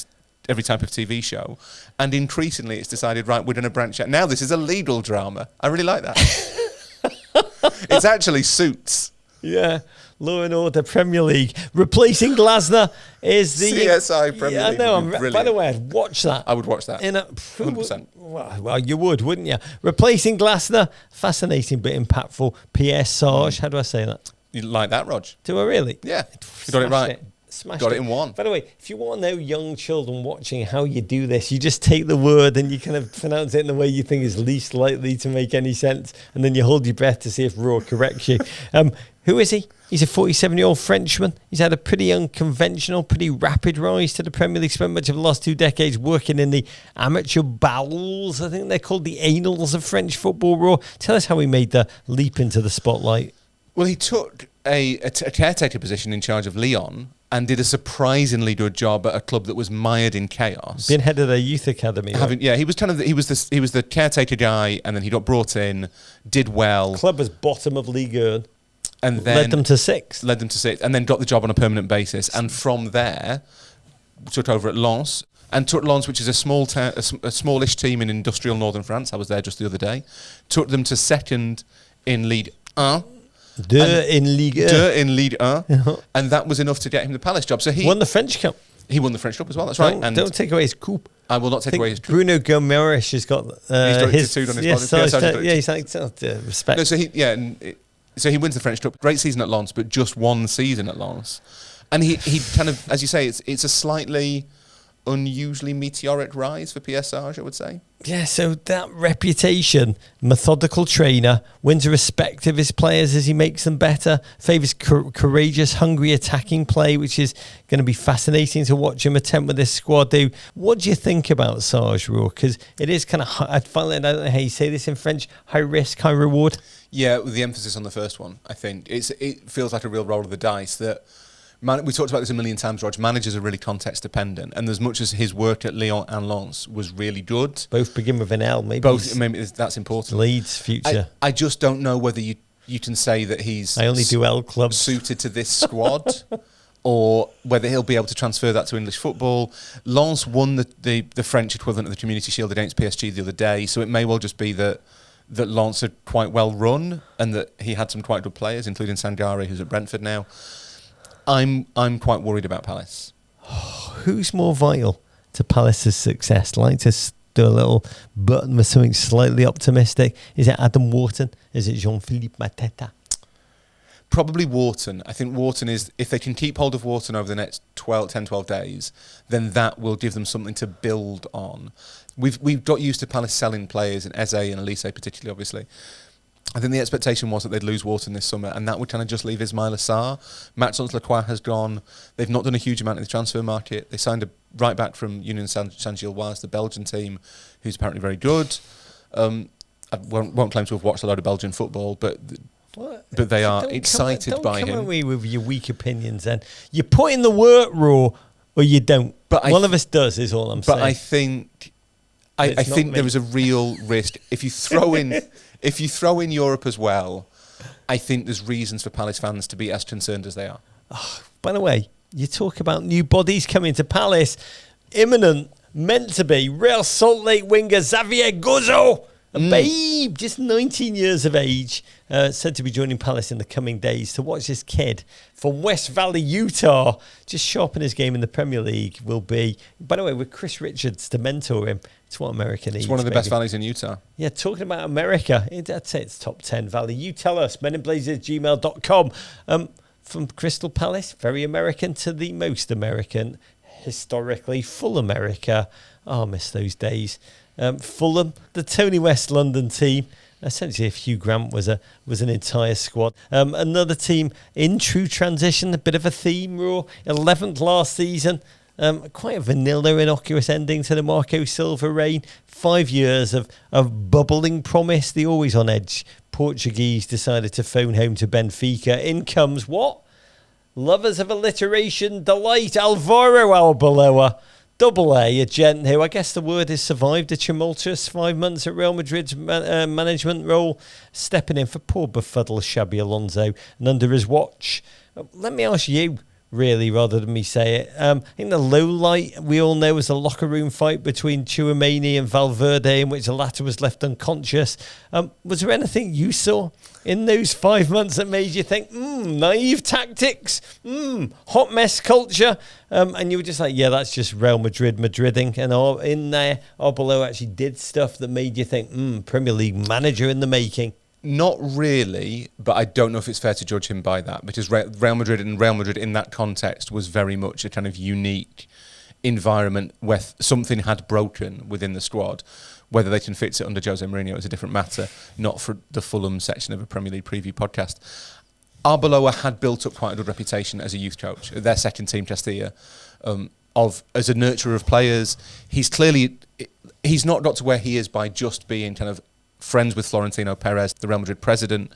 type of TV show. And increasingly it's decided, right, we're going to branch out. Now this is a legal drama. I really like that. It's actually Suits. Yeah. Law and Order Premier League. Replacing Glasner is the... CSI Premier League. I know. By the way, I'd watch that. I would watch that. 100%. Well, you would, wouldn't you? Replacing Glasner. Fascinating but impactful. Pierre Sarge. How do I say that? You like that, Rog? Do I really? Yeah. You got it right. Got it in one. By the way, if you want to know young children watching how you do this, you just take the word and you kind of pronounce it in the way you think is least likely to make any sense, and then you hold your breath to see if Raw corrects you. Who is he? He's a 47-year-old Frenchman. He's had a pretty unconventional, pretty rapid rise to the Premier League. Spent much of the last 2 decades working in the amateur bowels. I think they're called the anals of French football. Raw, tell us how he made the leap into the spotlight. Well, he took a caretaker position in charge of Lyon and did a surprisingly good job at a club that was mired in chaos. Being head of their youth academy. He was he was the caretaker guy, and then he got brought in, did well. Club was bottom of Ligue 1. And then led them to sixth, and then got the job on a permanent basis. And from there, took over at Lens, and took Lens, which is a smallish team in industrial northern France. I was there just the other day. Took them to second in Ligue 1. In Ligue 1. And that was enough to get him the Palace job. So he won the French Cup. He won the French Cup as well. That's right. And don't take away his coupe. I will not take away his coupe. Bruno Gomes has got his tattooed on his body. He's like respect. No, so he wins the French Cup. Great season at Lens, but just one season at Lens. And he kind of, as you say, it's a slightly unusually meteoric rise for PSG, I would say. Yeah, so that reputation, methodical trainer, wins the respect of his players as he makes them better, favours courageous, hungry attacking play, which is going to be fascinating to watch him attempt with this squad do. What do you think about Sarge, Rourke? Because it is kind of, I don't know how you say this in French, high risk, high reward. Yeah, with the emphasis on the first one, I think. It feels like a real roll of the dice that... we talked about this a million times, Rog. Managers are really context dependent, and as much as his work at Lyon and Lens was really good, both begin with an L. Maybe that's important. Leeds future. I just don't know whether you can say that he's. I only do L clubs suited to this squad, or whether he'll be able to transfer that to English football. Lens won the French equivalent of the Community Shield against PSG the other day, so it may well just be that Lens are quite well run, and that he had some quite good players, including Sangare, who's at Brentford now. I'm quite worried about Palace. Who's more vital, to Palace's success? Like to do a little button with something slightly optimistic. Is it Adam Wharton? Is it Jean-Philippe Mateta? Probably Wharton. I think Wharton is, if they can keep hold of Wharton over the next 10, 12 days, then that will give them something to build on. We've got used to Palace selling players, and Eze and Elise particularly, obviously. I think the expectation was that they'd lose Wharton this summer, and that would kind of just leave Ismail Assar. Maxence Lacroix has gone. They've not done a huge amount in the transfer market. They signed a right back from Union Saint-Gilloise, the Belgian team, who's apparently very good. I won't claim to have watched a lot of Belgian football, but they are excited by him. Don't come away with your weak opinions then. You put in the work, Raw, or you don't. But one of us does, is all I'm saying. But I think there is a real risk if you throw in Europe as well. I think there's reasons for Palace fans to be as concerned as they are. Oh, by the way, you talk about new bodies coming to Palace. Imminent, meant to be, Real Salt Lake winger Xavier Gozo. A babe, just 19 years of age, said to be joining Palace in the coming days. To watch this kid from West Valley, Utah, just sharpen his game in the Premier League will be, by the way, with Chris Richards to mentor him. It's what America needs. It's one of the best valleys in Utah. Yeah, talking about America, I'd say it's top 10 valley. You tell us, meninblazers@gmail.com. From Crystal Palace, very American, to the most American, historically full America. Oh, I miss those days. Fulham, the Tony West London team. Essentially, if Hugh Grant was an entire squad. Another team in true transition, a bit of a theme, Raw. 11th last season. Quite a vanilla, innocuous ending to the Marco Silva reign. 5 years of bubbling promise. The always on edge Portuguese decided to phone home to Benfica. In comes what? Lovers of alliteration delight, Alvaro Arbeloa. Double A, a gent who I guess the word has survived a tumultuous 5 months at Real Madrid's management role, stepping in for poor befuddled Xabi Alonso, and under his watch. Let me ask you, really, rather than me say it. I think the low light we all know was the locker room fight between Tchouaméni and Valverde, in which the latter was left unconscious. Was there anything you saw in those 5 months that made you think, naive tactics, hot mess culture? And you were just like, yeah, that's just Real Madrid Madriding. And in there, Arbeloa actually did stuff that made you think, Premier League manager in the making. Not really, but I don't know if it's fair to judge him by that, because Real Madrid in that context was very much a kind of unique environment where something had broken within the squad. Whether they can fix it under Jose Mourinho is a different matter, not for the Fulham section of a Premier League preview podcast. Arbeloa had built up quite a good reputation as a youth coach, their second team Castilla, as a nurturer of players. He's not got to where he is by just being kind of friends with Florentino Perez, the Real Madrid president.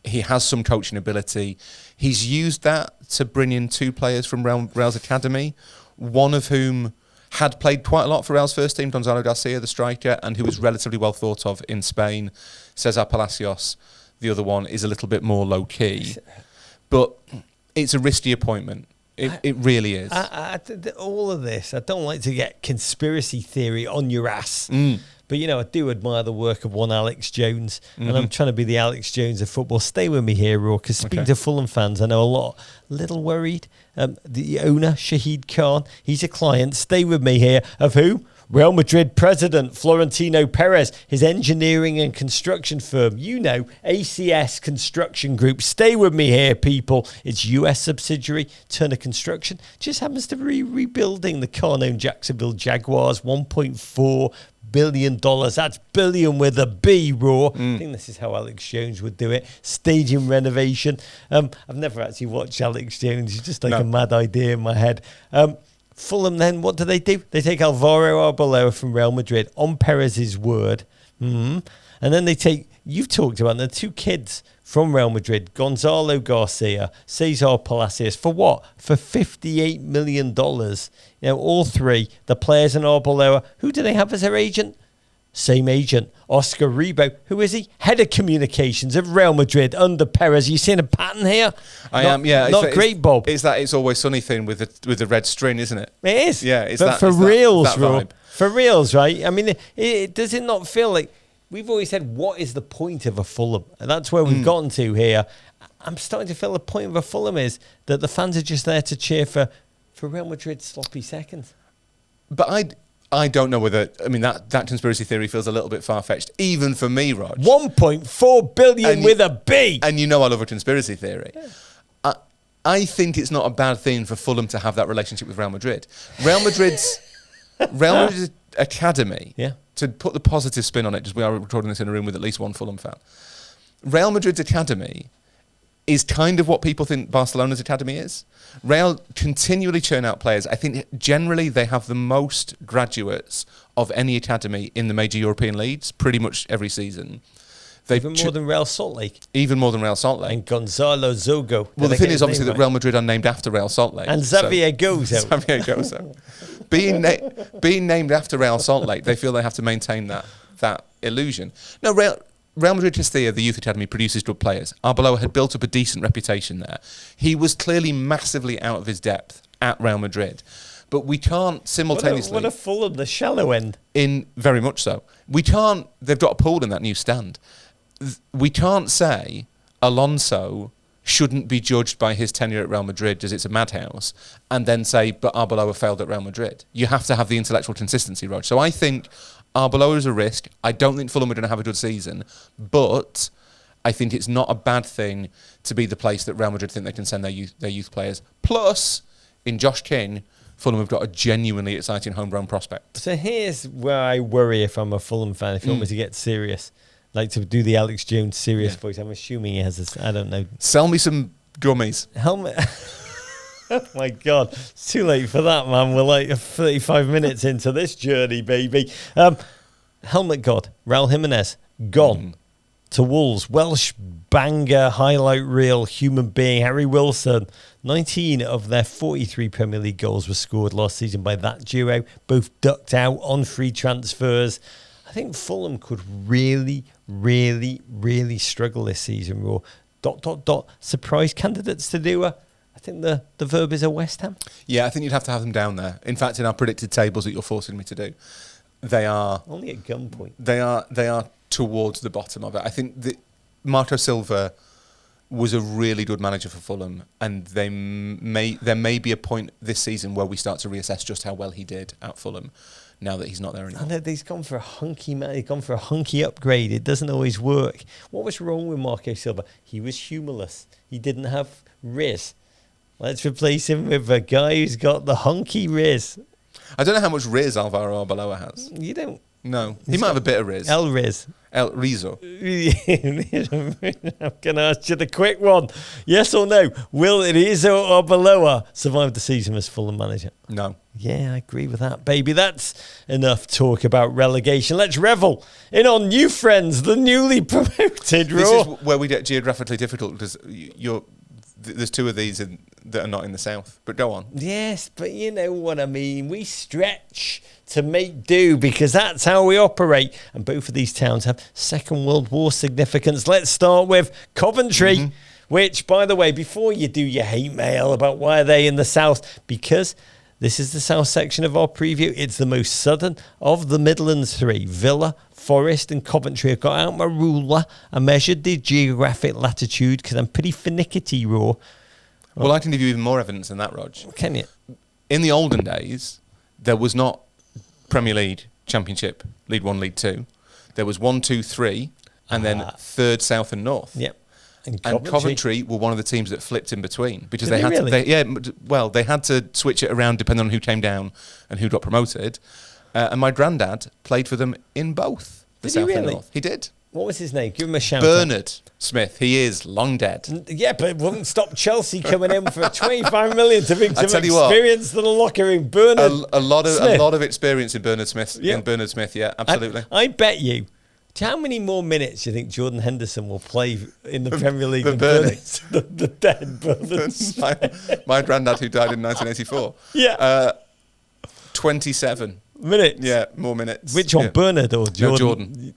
He has some coaching ability. He's used that to bring in two players from Real's academy, one of whom had played quite a lot for Real's first team, Gonzalo Garcia, the striker, and who was relatively well thought of in Spain. Cesar Palacios, the other one, is a little bit more low-key. But it's a risky appointment. It really is. All of this, I don't like to get conspiracy theory on your ass. But, I do admire the work of one Alex Jones, and I'm trying to be the Alex Jones of football. Stay with me here, Raw, because speaking to Fulham fans, I know a little worried. The owner, Shahid Khan, he's a client, stay with me here, of who? Real Madrid president Florentino Perez, his engineering and construction firm, ACS Construction Group. Stay with me here, people. Its US subsidiary, Turner Construction, just happens to be rebuilding the car-known Jacksonville Jaguars, $1.4 billion. That's billion with a B, Raw. I think this is how Alex Jones would do it. Stadium renovation. I've never actually watched Alex Jones. It's just like a mad idea in my head. Fulham then, what do? They take Alvaro Arbeloa from Real Madrid on Perez's word. And then they take, you've talked about the two kids from Real Madrid, Gonzalo Garcia, Cesar Palacios, for what? For $58 million. All three, the players and Arbeloa. Who do they have as their agent? Same agent, Oscar Rebo. Who is he? Head of communications of Real Madrid under Perez. You seeing a pattern here? I am, yeah. Not great, Bob. It's that It's Always Sunny thing with the red string, isn't it? It is. Yeah, it's but that. For reals, vibe. For reals, right? I mean, does it not feel like we've always said, what is the point of a Fulham? And that's where we've gotten to here. I'm starting to feel the point of a Fulham is that the fans are just there to cheer for Real Madrid's sloppy seconds. But I don't know whether... I mean, that conspiracy theory feels a little bit far-fetched, even for me, Rog. 1.4 billion with a B. And you know I love a conspiracy theory. Yeah. I think it's not a bad thing for Fulham to have that relationship with Real Madrid. Real Madrid's academy, to put the positive spin on it, just we are recording this in a room with at least one Fulham fan. Real Madrid's academy is kind of what people think Barcelona's academy is. Real continually churn out players. I think generally they have the most graduates of any academy in the major European leagues, pretty much every season. Even more than Real Salt Lake. Even more than Real Salt Lake. And Gonzalo Zogo. Well, the thing is obviously that Real Madrid are named after Real Salt Lake. And Xavier Gozo. Xavier Gozo. Being named after Real Salt Lake, they feel they have to maintain that illusion. No, Real Madrid Castilla, the youth academy, produces good players. Arbeloa had built up a decent reputation there. He was clearly massively out of his depth at Real Madrid. But we can't simultaneously... What a Fulham, the shallow end. Very much so. We can't... They've got a pool in that new stand. We can't say Alonso shouldn't be judged by his tenure at Real Madrid as it's a madhouse, and then say, but Arbeloa failed at Real Madrid. You have to have the intellectual consistency, Rog. So I think Arbeloa is a risk. I don't think Fulham are going to have a good season, but I think it's not a bad thing to be the place that Real Madrid think they can send their youth players. Plus, in Josh King, Fulham have got a genuinely exciting homegrown prospect. So here's where I worry if I'm a Fulham fan, if you want me to get serious. Like to do the Alex Jones serious voice. I'm assuming he has this, I don't know. Sell me some gummies. Helmet. Oh my God. It's too late for that, man. We're like 35 minutes into this journey, baby. Helmet God, Raul Jimenez, gone to Wolves. Welsh banger, highlight reel, human being, Harry Wilson. 19 of their 43 Premier League goals were scored last season by that duo. Both ducked out on free transfers. I think Fulham could really, really, really struggle this season, Raw. ... Surprise candidates to do I think the verb is a West Ham. Yeah, I think you'd have to have them down there. In fact, in our predicted tables that you're forcing me to do, they are... Only at gunpoint. They are towards the bottom of it. I think that Marco Silva was a really good manager for Fulham, and there may be a point this season where we start to reassess just how well he did at Fulham. Now that he's not there anymore. I know he's gone for a hunky man. He's gone for a hunky upgrade. It doesn't always work. What was wrong with Marco Silva? He was humorless. He didn't have Riz. Let's replace him with a guy who's got the hunky Riz. I don't know how much Riz Alvaro Arbeloa has. You don't. No, he might have a bit of Riz. El Riz. El Rizzo. I'm going to ask you the quick one. Yes or no? Will Rizzo Arbeloa survive the season as Fulham manager? No. Yeah, I agree with that, baby. That's enough talk about relegation. Let's revel in our new friends, the newly promoted Raw. This is where we get geographically difficult because there's two of these that are not in the south. But go on. Yes, but you know what I mean. We stretch to make do because that's how we operate. And both of these towns have Second World War significance. Let's start with Coventry, which, by the way, before you do your hate mail about why are they in the south, because this is the south section of our preview. It's the most southern of the Midlands three. Villa, Forest and Coventry. I've got out my ruler and measured the geographic latitude because I'm pretty finicky, Raw. Well, I can give you even more evidence than that, Rog. Can you? In the olden days, there was not Premier League, Championship, League 1, League 2. There was 1, 2, 3, and then third, south and north. Yep. And Coventry were one of the teams that flipped in between because they had really? They had to switch it around depending on who came down and who got promoted. And my granddad played for them in both the south and north. He did. What was his name? Give him a shout. Bernard Smith. He is long dead. Yeah, but it wouldn't stop Chelsea coming in for 25 million to bring some experience to the locker room. Bernard a lot of experience in Bernard Smith. Yep. In Bernard Smith, yeah, absolutely. I bet you. How many more minutes do you think Jordan Henderson will play in the Premier League than the dead Bernard? my granddad, who died in 1984. Yeah. 27 minutes. Yeah, more minutes. Which one, Bernard or Jordan? No, Jordan.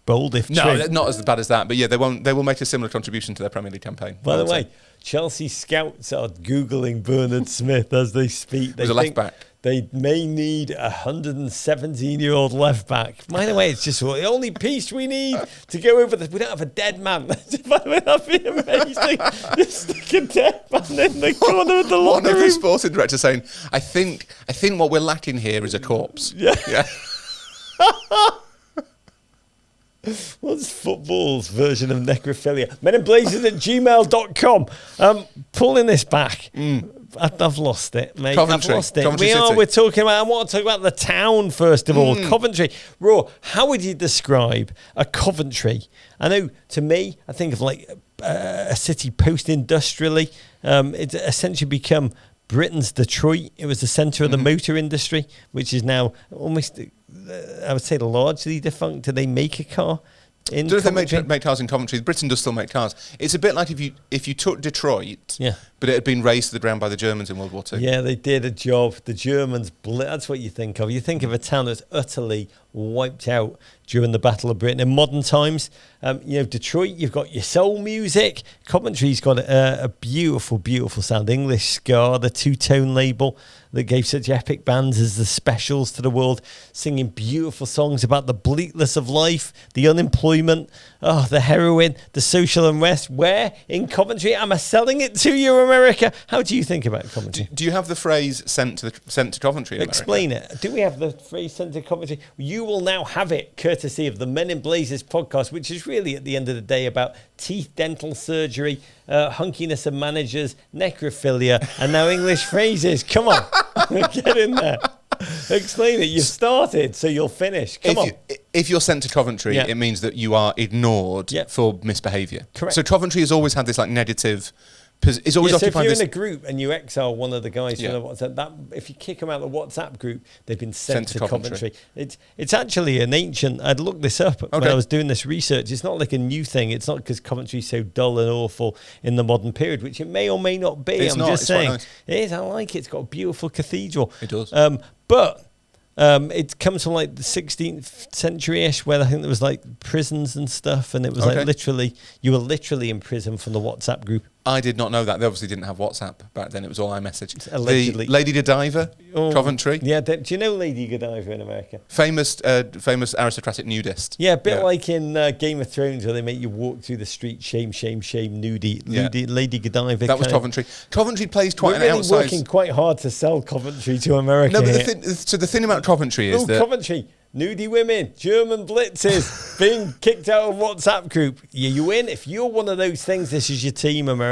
bold if No, true. not as bad as that. But yeah, they will make a similar contribution to their Premier League campaign. By the way, Chelsea scouts are Googling Bernard Smith as they speak. They was a left back. They may need a 117-year-old left back. By the way, it's just the only piece we need to go over this. We don't have a dead man. That'd be amazing. Just stick a dead man in the corner of the locker room. One of the sporting directors saying, I think what we're lacking here is a corpse. Yeah. Yeah. What's football's version of necrophilia? meninblazers@gmail.com. Pulling this back. I've lost it, mate. Coventry. I've lost it. Coventry City. We're talking about, I want to talk about the town first of all. Coventry. Raw, how would you describe a Coventry? I know, to me, I think of like a city post-industrially. It's essentially become Britain's Detroit. It was the centre of the motor industry, which is now almost, I would say, largely defunct. Do they make a car in Do they Coventry? make cars in Coventry? Britain does still make cars. It's a bit like if you took Detroit, Yeah. but it had been razed to the ground by the Germans in World War II. Yeah, they did a job. The Germans, that's what you think of. You think of a town that's utterly wiped out during the Battle of Britain. In modern times, Detroit, you've got your soul music. Coventry's got a beautiful, beautiful sound. English ska, the two-tone label that gave such epic bands as the Specials to the world, singing beautiful songs about the bleakness of life, the unemployment, the heroin, the social unrest. Where? In Coventry. Am I selling it to you, America? How do you think about Coventry? Do you have the phrase sent to Coventry in America? Explain it. Do we have the phrase sent to Coventry? You will now have it, courtesy of the Men in Blazers podcast, which is really, at the end of the day, about teeth, dental surgery, hunkiness of managers, necrophilia, and now English phrases. Come on. Get in there. Explain it. You've started, so you'll finish. Come on. If you're sent to Coventry, Yeah. it means that you are ignored Yeah. for misbehaviour. Correct. So Coventry has always had this like negative. It's always So if occupied you're this. in a group and you exile one of the guys Yeah. from the WhatsApp, if you kick them out of the WhatsApp group, they've been sent to Coventry. Coventry. It's actually an ancient. I'd looked this up when I was doing this research. It's not like a new thing. It's not because Coventry's so dull and awful in the modern period, which it may or may not be. It's I'm not. just It's quite saying nice. it is. I like it. It's got a beautiful cathedral. It does. But it comes from like the 16th century-ish, where I think there was like prisons and stuff, and it was like literally, you were literally in prison from the WhatsApp group. I did not know that. They obviously didn't have WhatsApp back then. It was all iMessage. Allegedly. The Lady Godiva, Coventry. Yeah, do you know Lady Godiva in America? Famous aristocratic nudist. Yeah, a bit like in Game of Thrones, where they make you walk through the street, shame, shame, shame, nudie, Lady Godiva. That was Coventry. Coventry plays quite We're an really outsized. working quite hard to sell Coventry to America. No, but here. the thing about Coventry is that Coventry, nudie women, German blitzes, being kicked out of WhatsApp group. You win. If you're one of those things, this is your team, America.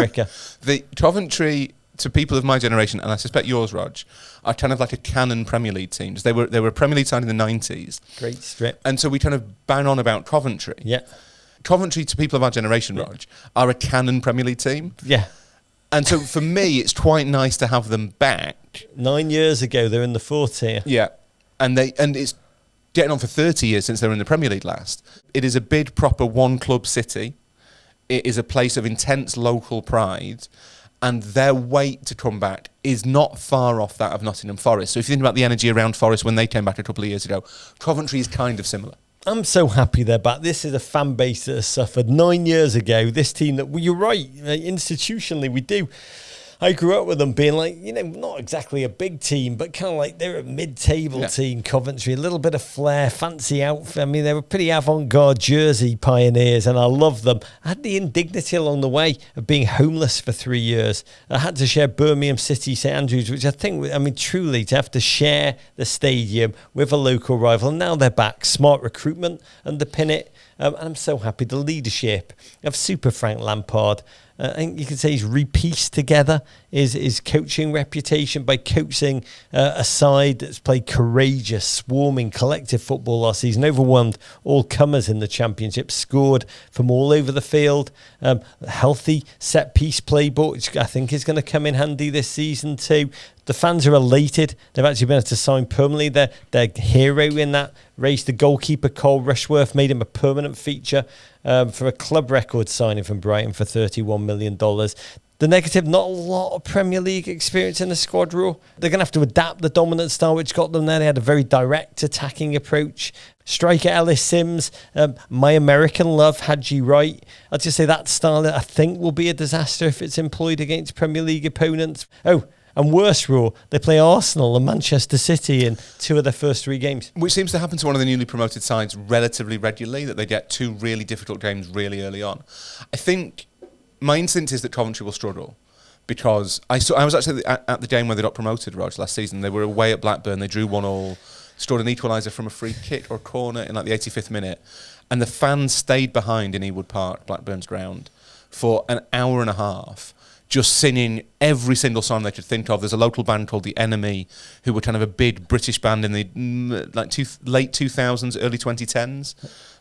the Coventry, to people of my generation, and I suspect yours, Rog, are kind of like a canon Premier League teams. They were a Premier League side in the 90s. Great strip. And so we kind of bang on about Coventry. Yeah. Coventry, to people of our generation, Rog, are a canon Premier League team. Yeah. And so for me, it's quite nice to have them back. 9 years ago, they're in the fourth tier. Yeah. And it's getting on for 30 years since they were in the Premier League last. It is a big, proper one-club city. It is a place of intense local pride. And their wait to come back is not far off that of Nottingham Forest. So if you think about the energy around Forest when they came back a couple of years ago, Coventry is kind of similar. I'm so happy they're back. This is a fan base that has suffered 9 years ago. This team that, well, you're right, institutionally we do. I grew up with them being like, not exactly a big team, but kind of like they're a mid-table team, Coventry, a little bit of flair, fancy outfit. I mean, they were pretty avant-garde jersey pioneers, and I love them. I had the indignity along the way of being homeless for 3 years. I had to share Birmingham City, St Andrews, which I think, truly, to have to share the stadium with a local rival. And now they're back. Smart recruitment underpin it. And I'm so happy. The leadership of Super Frank Lampard, I think you could say he's repieced together his coaching reputation by coaching a side that's played courageous, swarming, collective football last season, overwhelmed all comers in the Championship, scored from all over the field, healthy set-piece playbook, which I think is going to come in handy this season too. The fans are elated. They've actually been able to sign permanently their hero in that race. The goalkeeper, Cole Rushworth, made him a permanent feature for a club record signing from Brighton for $31 million. The negative, not a lot of Premier League experience in the squad, Raw. They're going to have to adapt the dominant style which got them there. They had a very direct attacking approach. Striker Ellis Sims, my American love, Hadji Wright. I'd just say that style, I think, will be a disaster if it's employed against Premier League opponents. Oh, and worse, Raw, they play Arsenal and Manchester City in 2 of their first 3 games. Which seems to happen to one of the newly promoted sides relatively regularly, that they get 2 really difficult games really early on. I think my instinct is that Coventry will struggle, because I was actually at the game where they got promoted, Rog, last season. They were away at Blackburn. They drew 1-1, scored an equaliser from a free kick or a corner in like the 85th minute. And the fans stayed behind in Ewood Park, Blackburn's ground, for an hour and a half, just singing every single song they could think of. There's a local band called The Enemy, who were kind of a big British band in the late 2000s, early 2010s.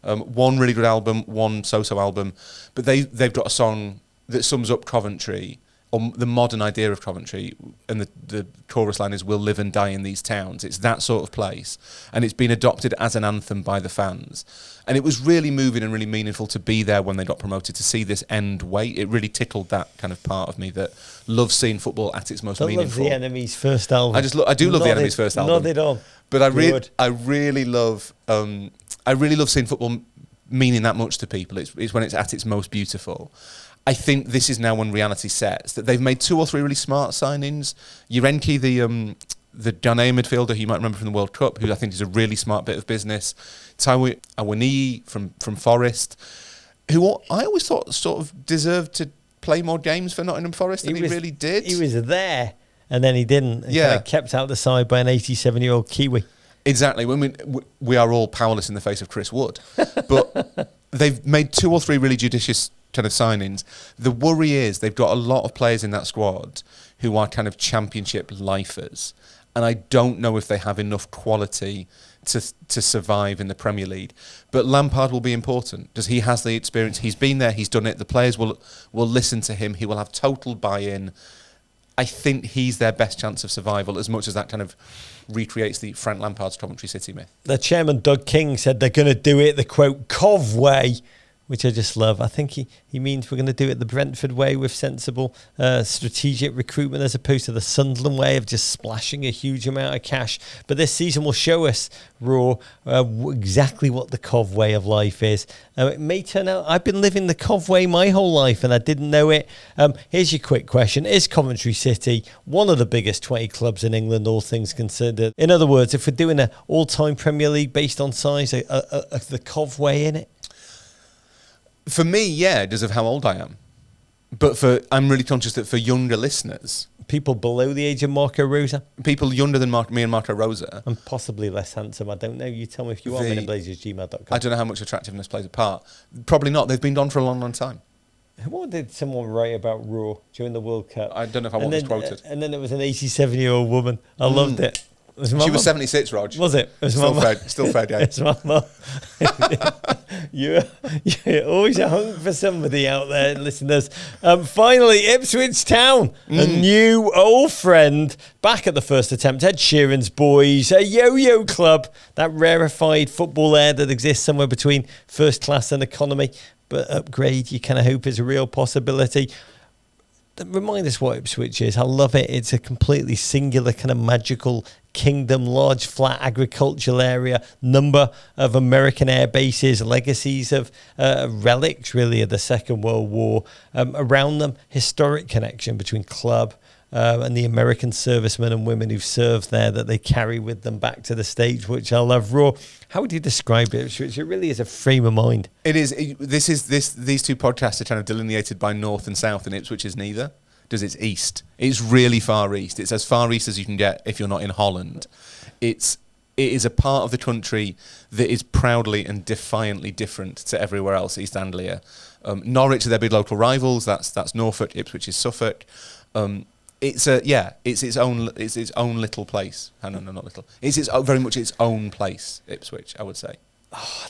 One really good album, one so-so album. But they've got a song that sums up Coventry, or the modern idea of Coventry, and the chorus line is, "We'll live and die in these towns." It's that sort of place, and it's been adopted as an anthem by the fans. And it was really moving and really meaningful to be there when they got promoted, to see this end wait. It really tickled that kind of part of me that loves seeing football at its most meaningful. I love The Enemy's first album. I do love The Enemy's first album. Nod it on. But I really love seeing football meaning that much to people. It's when it's at its most beautiful. I think this is now when reality sets, that they've made 2 or 3 really smart signings. Urenki, the Ghanaian midfielder who you might remember from the World Cup, who I think is a really smart bit of business. Taiwo Awoniyi from Forest, who I always thought sort of deserved to play more games for Nottingham Forest, and he really did. He was there, and then he didn't. And yeah. Kind of kept out the side by an 87-year-old Kiwi. Exactly. When we are all powerless in the face of Chris Wood. But they've made 2 or 3 really judicious kind of signings. The worry is they've got a lot of players in that squad who are kind of championship lifers, and I don't know if they have enough quality to survive in the Premier League. But Lampard will be important, because he has the experience. He's been there, he's done it. The players will listen to him. He will have total buy-in. I think he's their best chance of survival, as much as that kind of recreates the Frank Lampard's Coventry City myth. The chairman, Doug King, said they're going to do it the, quote, Cov way, which I just love. I think he means we're going to do it the Brentford way, with sensible strategic recruitment, as opposed to the Sunderland way of just splashing a huge amount of cash. But this season will show us, Raw, exactly what the Cov way of life is. It may turn out I've been living the Cov way my whole life and I didn't know it. Here's your quick question. Is Coventry City one of the biggest 20 clubs in England, all things considered? In other words, if we're doing an all-time Premier League based on size, the Cov way in it? For me, yeah, because of how old I am. But I'm really conscious that for younger listeners, people below the age of Marco Rosa, people younger than me and Marco Rosa, and possibly less handsome, I don't know. You tell me if you are. minutblazers@gmail.com. I don't know how much attractiveness plays a part. Probably not. They've been gone for a long, long time. What did someone write about Raw during the World Cup? I don't know if I want this quoted. And then it was an 87-year-old woman. I loved it. She was 76, Rog. Was it? Still fair game. It's my mum. You're always a hung for somebody out there, listeners. Finally, Ipswich Town, a new old friend, back at the first attempt. Ed Sheeran's boys, a yo-yo club, that rarefied football air that exists somewhere between first class and economy. But upgrade, you kind of hope, is a real possibility. Remind us what Ipswich is. I love it. It's a completely singular kind of magical kingdom, large flat agricultural area, number of American air bases, legacies of relics really of the Second World War. Around them, historic connection between club and the American servicemen and women who've served there that they carry with them back to the States, which I love. Raw, how would you describe it? It really is a frame of mind. It is. These 2 podcasts are kind of delineated by north and south, and Ipswich is neither. Because it's east. It's really far east. It's as far east as you can get if you're not in Holland. It is a part of the country that is proudly and defiantly different to everywhere else, East Anglia. Norwich are their big local rivals. That's Norfolk. Ipswich is Suffolk. It's its own little place. No, not little. It's very much its own place, Ipswich, I would say.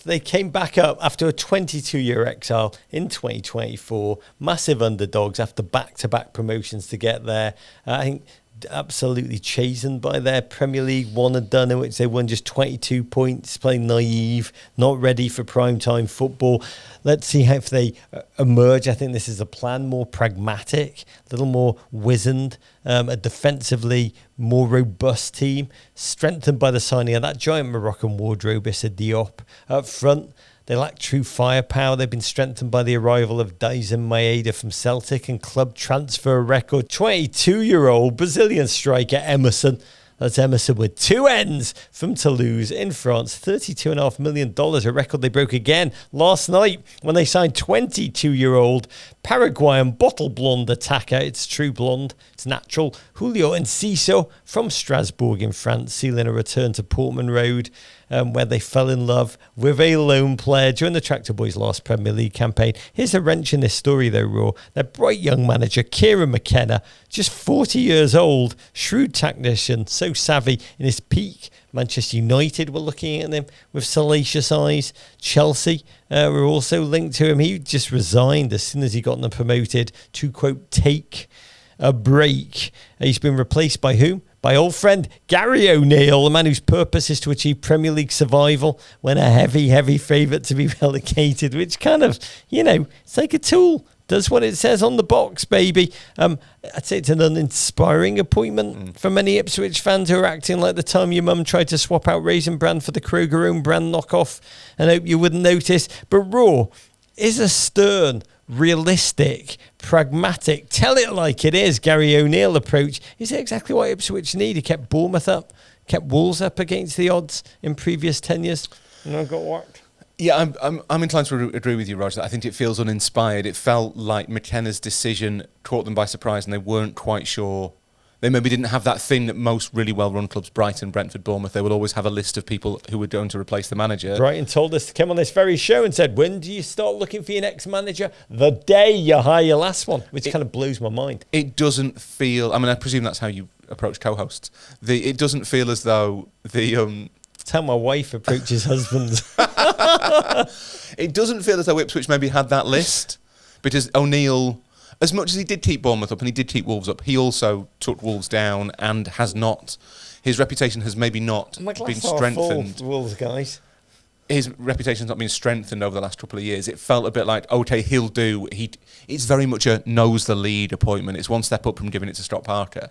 They came back up after a 22-year exile in 2024. Massive underdogs after back-to-back promotions to get there. I think absolutely chastened by their Premier League one and done, in which they won just 22 points, playing naive, not ready for prime time football. Let's see how if they emerge. I think this is a plan, more pragmatic, a little more wizened, a defensively more robust team, strengthened by the signing of that giant Moroccan wardrobe, Issa Diop. Up front, they lack true firepower. They've been strengthened by the arrival of Dyson Maeda from Celtic and club transfer record 22-year-old Brazilian striker Emerson. That's Emerson with 2 N's from Toulouse in France. $32.5 million, a record they broke again last night when they signed 22-year-old Paraguayan bottle blonde attacker. It's true blonde. It's natural. Julio Enciso from Strasbourg in France, sealing a return to Portman Road, where they fell in love with a lone player during the Tractor Boys' last Premier League campaign. Here's a wrench in this story, though, Raw. Their bright young manager, Kieran McKenna, just 40 years old, shrewd tactician, so savvy in his peak. Manchester United were looking at him with salacious eyes. Chelsea were also linked to him. He just resigned as soon as he got them promoted to, quote, take a break. He's been replaced by whom? By old friend Gary O'Neill, the man whose purpose is to achieve Premier League survival when a heavy favourite to be relegated, which kind of, it's like a tool. Does what it says on the box, baby. I'd say it's an uninspiring appointment for many Ipswich fans who are acting like the time your mum tried to swap out Raisin Bran for the Kroger own brand knockoff and hope you wouldn't notice. But Raw is a stern, realistic, pragmatic, tell it like it is Gary O'Neill approach. Is it exactly what Ipswich need? He kept Bournemouth up, kept Wolves up against the odds in previous tenures, and I got whacked. Yeah, I'm inclined to agree with you, Roger. I think it feels uninspired. It felt like McKenna's decision caught them by surprise and they weren't quite sure. They maybe didn't have that thing that most really well-run clubs, Brighton, Brentford, Bournemouth, they will always have a list of people who were going to replace the manager. Brighton told us to come on this very show and said, when do you start looking for your next manager? The day you hire your last one, which kind of blows my mind. It doesn't feel... I presume that's how you approach co-hosts. It doesn't feel as though the... It's how my wife approaches husbands. It doesn't feel as though Ipswich maybe had that list, because O'Neill... As much as he did keep Bournemouth up and he did keep Wolves up, he also took Wolves down and has not. His reputation has maybe not been strengthened. Wolves guys. His reputation's not been strengthened over the last couple of years. It felt a bit like, okay, he'll do. It's very much a knows the lead appointment. It's one step up from giving it to Scott Parker.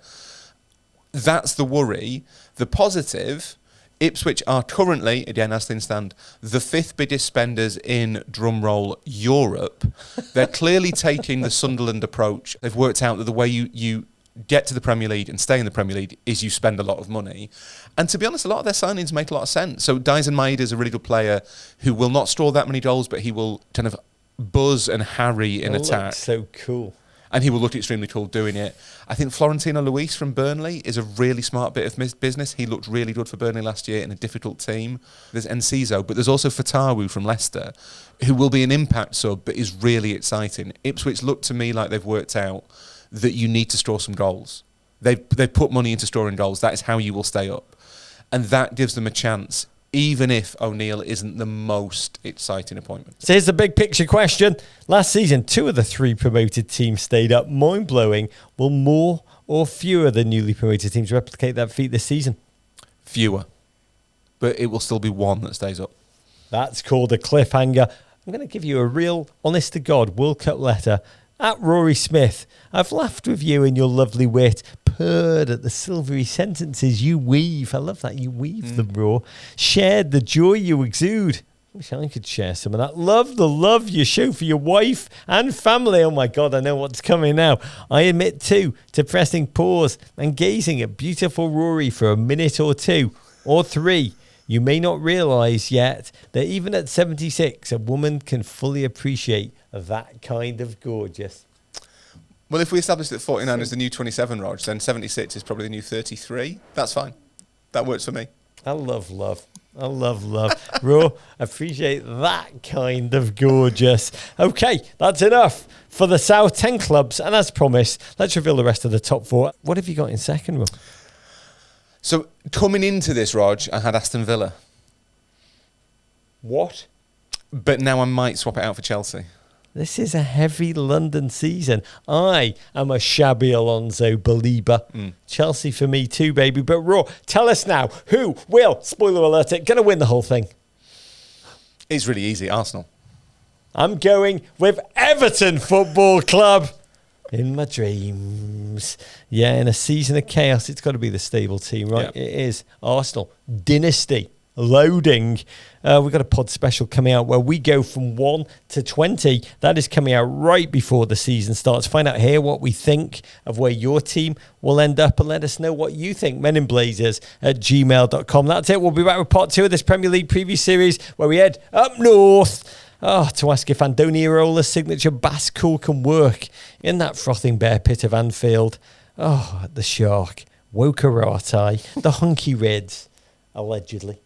That's the worry. The positive... Ipswich are currently, again as things stand, the 5th biggest spenders in, drumroll, Europe. They're clearly taking the Sunderland approach. They've worked out that the way you get to the Premier League and stay in the Premier League is you spend a lot of money. And to be honest, a lot of their signings make a lot of sense. So Dyson Maeda is a really good player who will not score that many goals, but he will kind of buzz and harry in attack. So cool. And he will look extremely cool doing it. I think Florentino Luis from Burnley is a really smart bit of business. He looked really good for Burnley last year in a difficult team. There's Enciso, but there's also Fatawu from Leicester, who will be an impact sub, but is really exciting. Ipswich look to me like they've worked out that you need to score some goals. They've put money into scoring goals. That is how you will stay up. And that gives them a chance, even if O'Neill isn't the most exciting appointment. So here's the big picture question. Last season, 2 of the 3 promoted teams stayed up. Mind-blowing. Will more or fewer of the newly promoted teams replicate that feat this season? Fewer. But it will still be one that stays up. That's called a cliffhanger. I'm going to give you a real, honest-to-God World Cup letter. At Rory Smith, I've laughed with you and your lovely wit, purred at the silvery sentences you weave. I love that, you weave them, Raw. Shared the joy you exude. Wish I could share some of that. Love the love you show for your wife and family. Oh my God, I know what's coming now. I admit too to pressing pause and gazing at beautiful Rory for a minute or 2 or 3. You may not realise yet that even at 76, a woman can fully appreciate that kind of gorgeous. Well, if we establish that 49 is the new 27, Rog, then 76 is probably the new 33. That's fine. That works for me. I love love. I love love. Ro, appreciate that kind of gorgeous. Okay, that's enough for the South 10 clubs. And as promised, let's reveal the rest of the top 4. What have you got in second, Ro? So, coming into this, Rog, I had Aston Villa. What? But now I might swap it out for Chelsea. This is a heavy London season. I am a Xabi Alonso believer. Chelsea for me too, baby. But Raw, tell us now, who will, spoiler alert, going to win the whole thing? It's really easy, Arsenal. I'm going with Everton Football Club. In my dreams. Yeah, in a season of chaos, it's got to be the stable team, right? Yeah. It is. Arsenal. Dynasty. Loading. We've got a pod special coming out where we go from 1 to 20. That is coming out right before the season starts. Find out here what we think of where your team will end up and let us know what you think. meninblazers@gmail.com. That's it. We'll be back with part 2 of this Premier League preview series where we head up north to ask if Andoni Iraola's signature bass call can work in that frothing bear pit of Anfield. The Shark, Wokarate, the Hunky Reds, allegedly.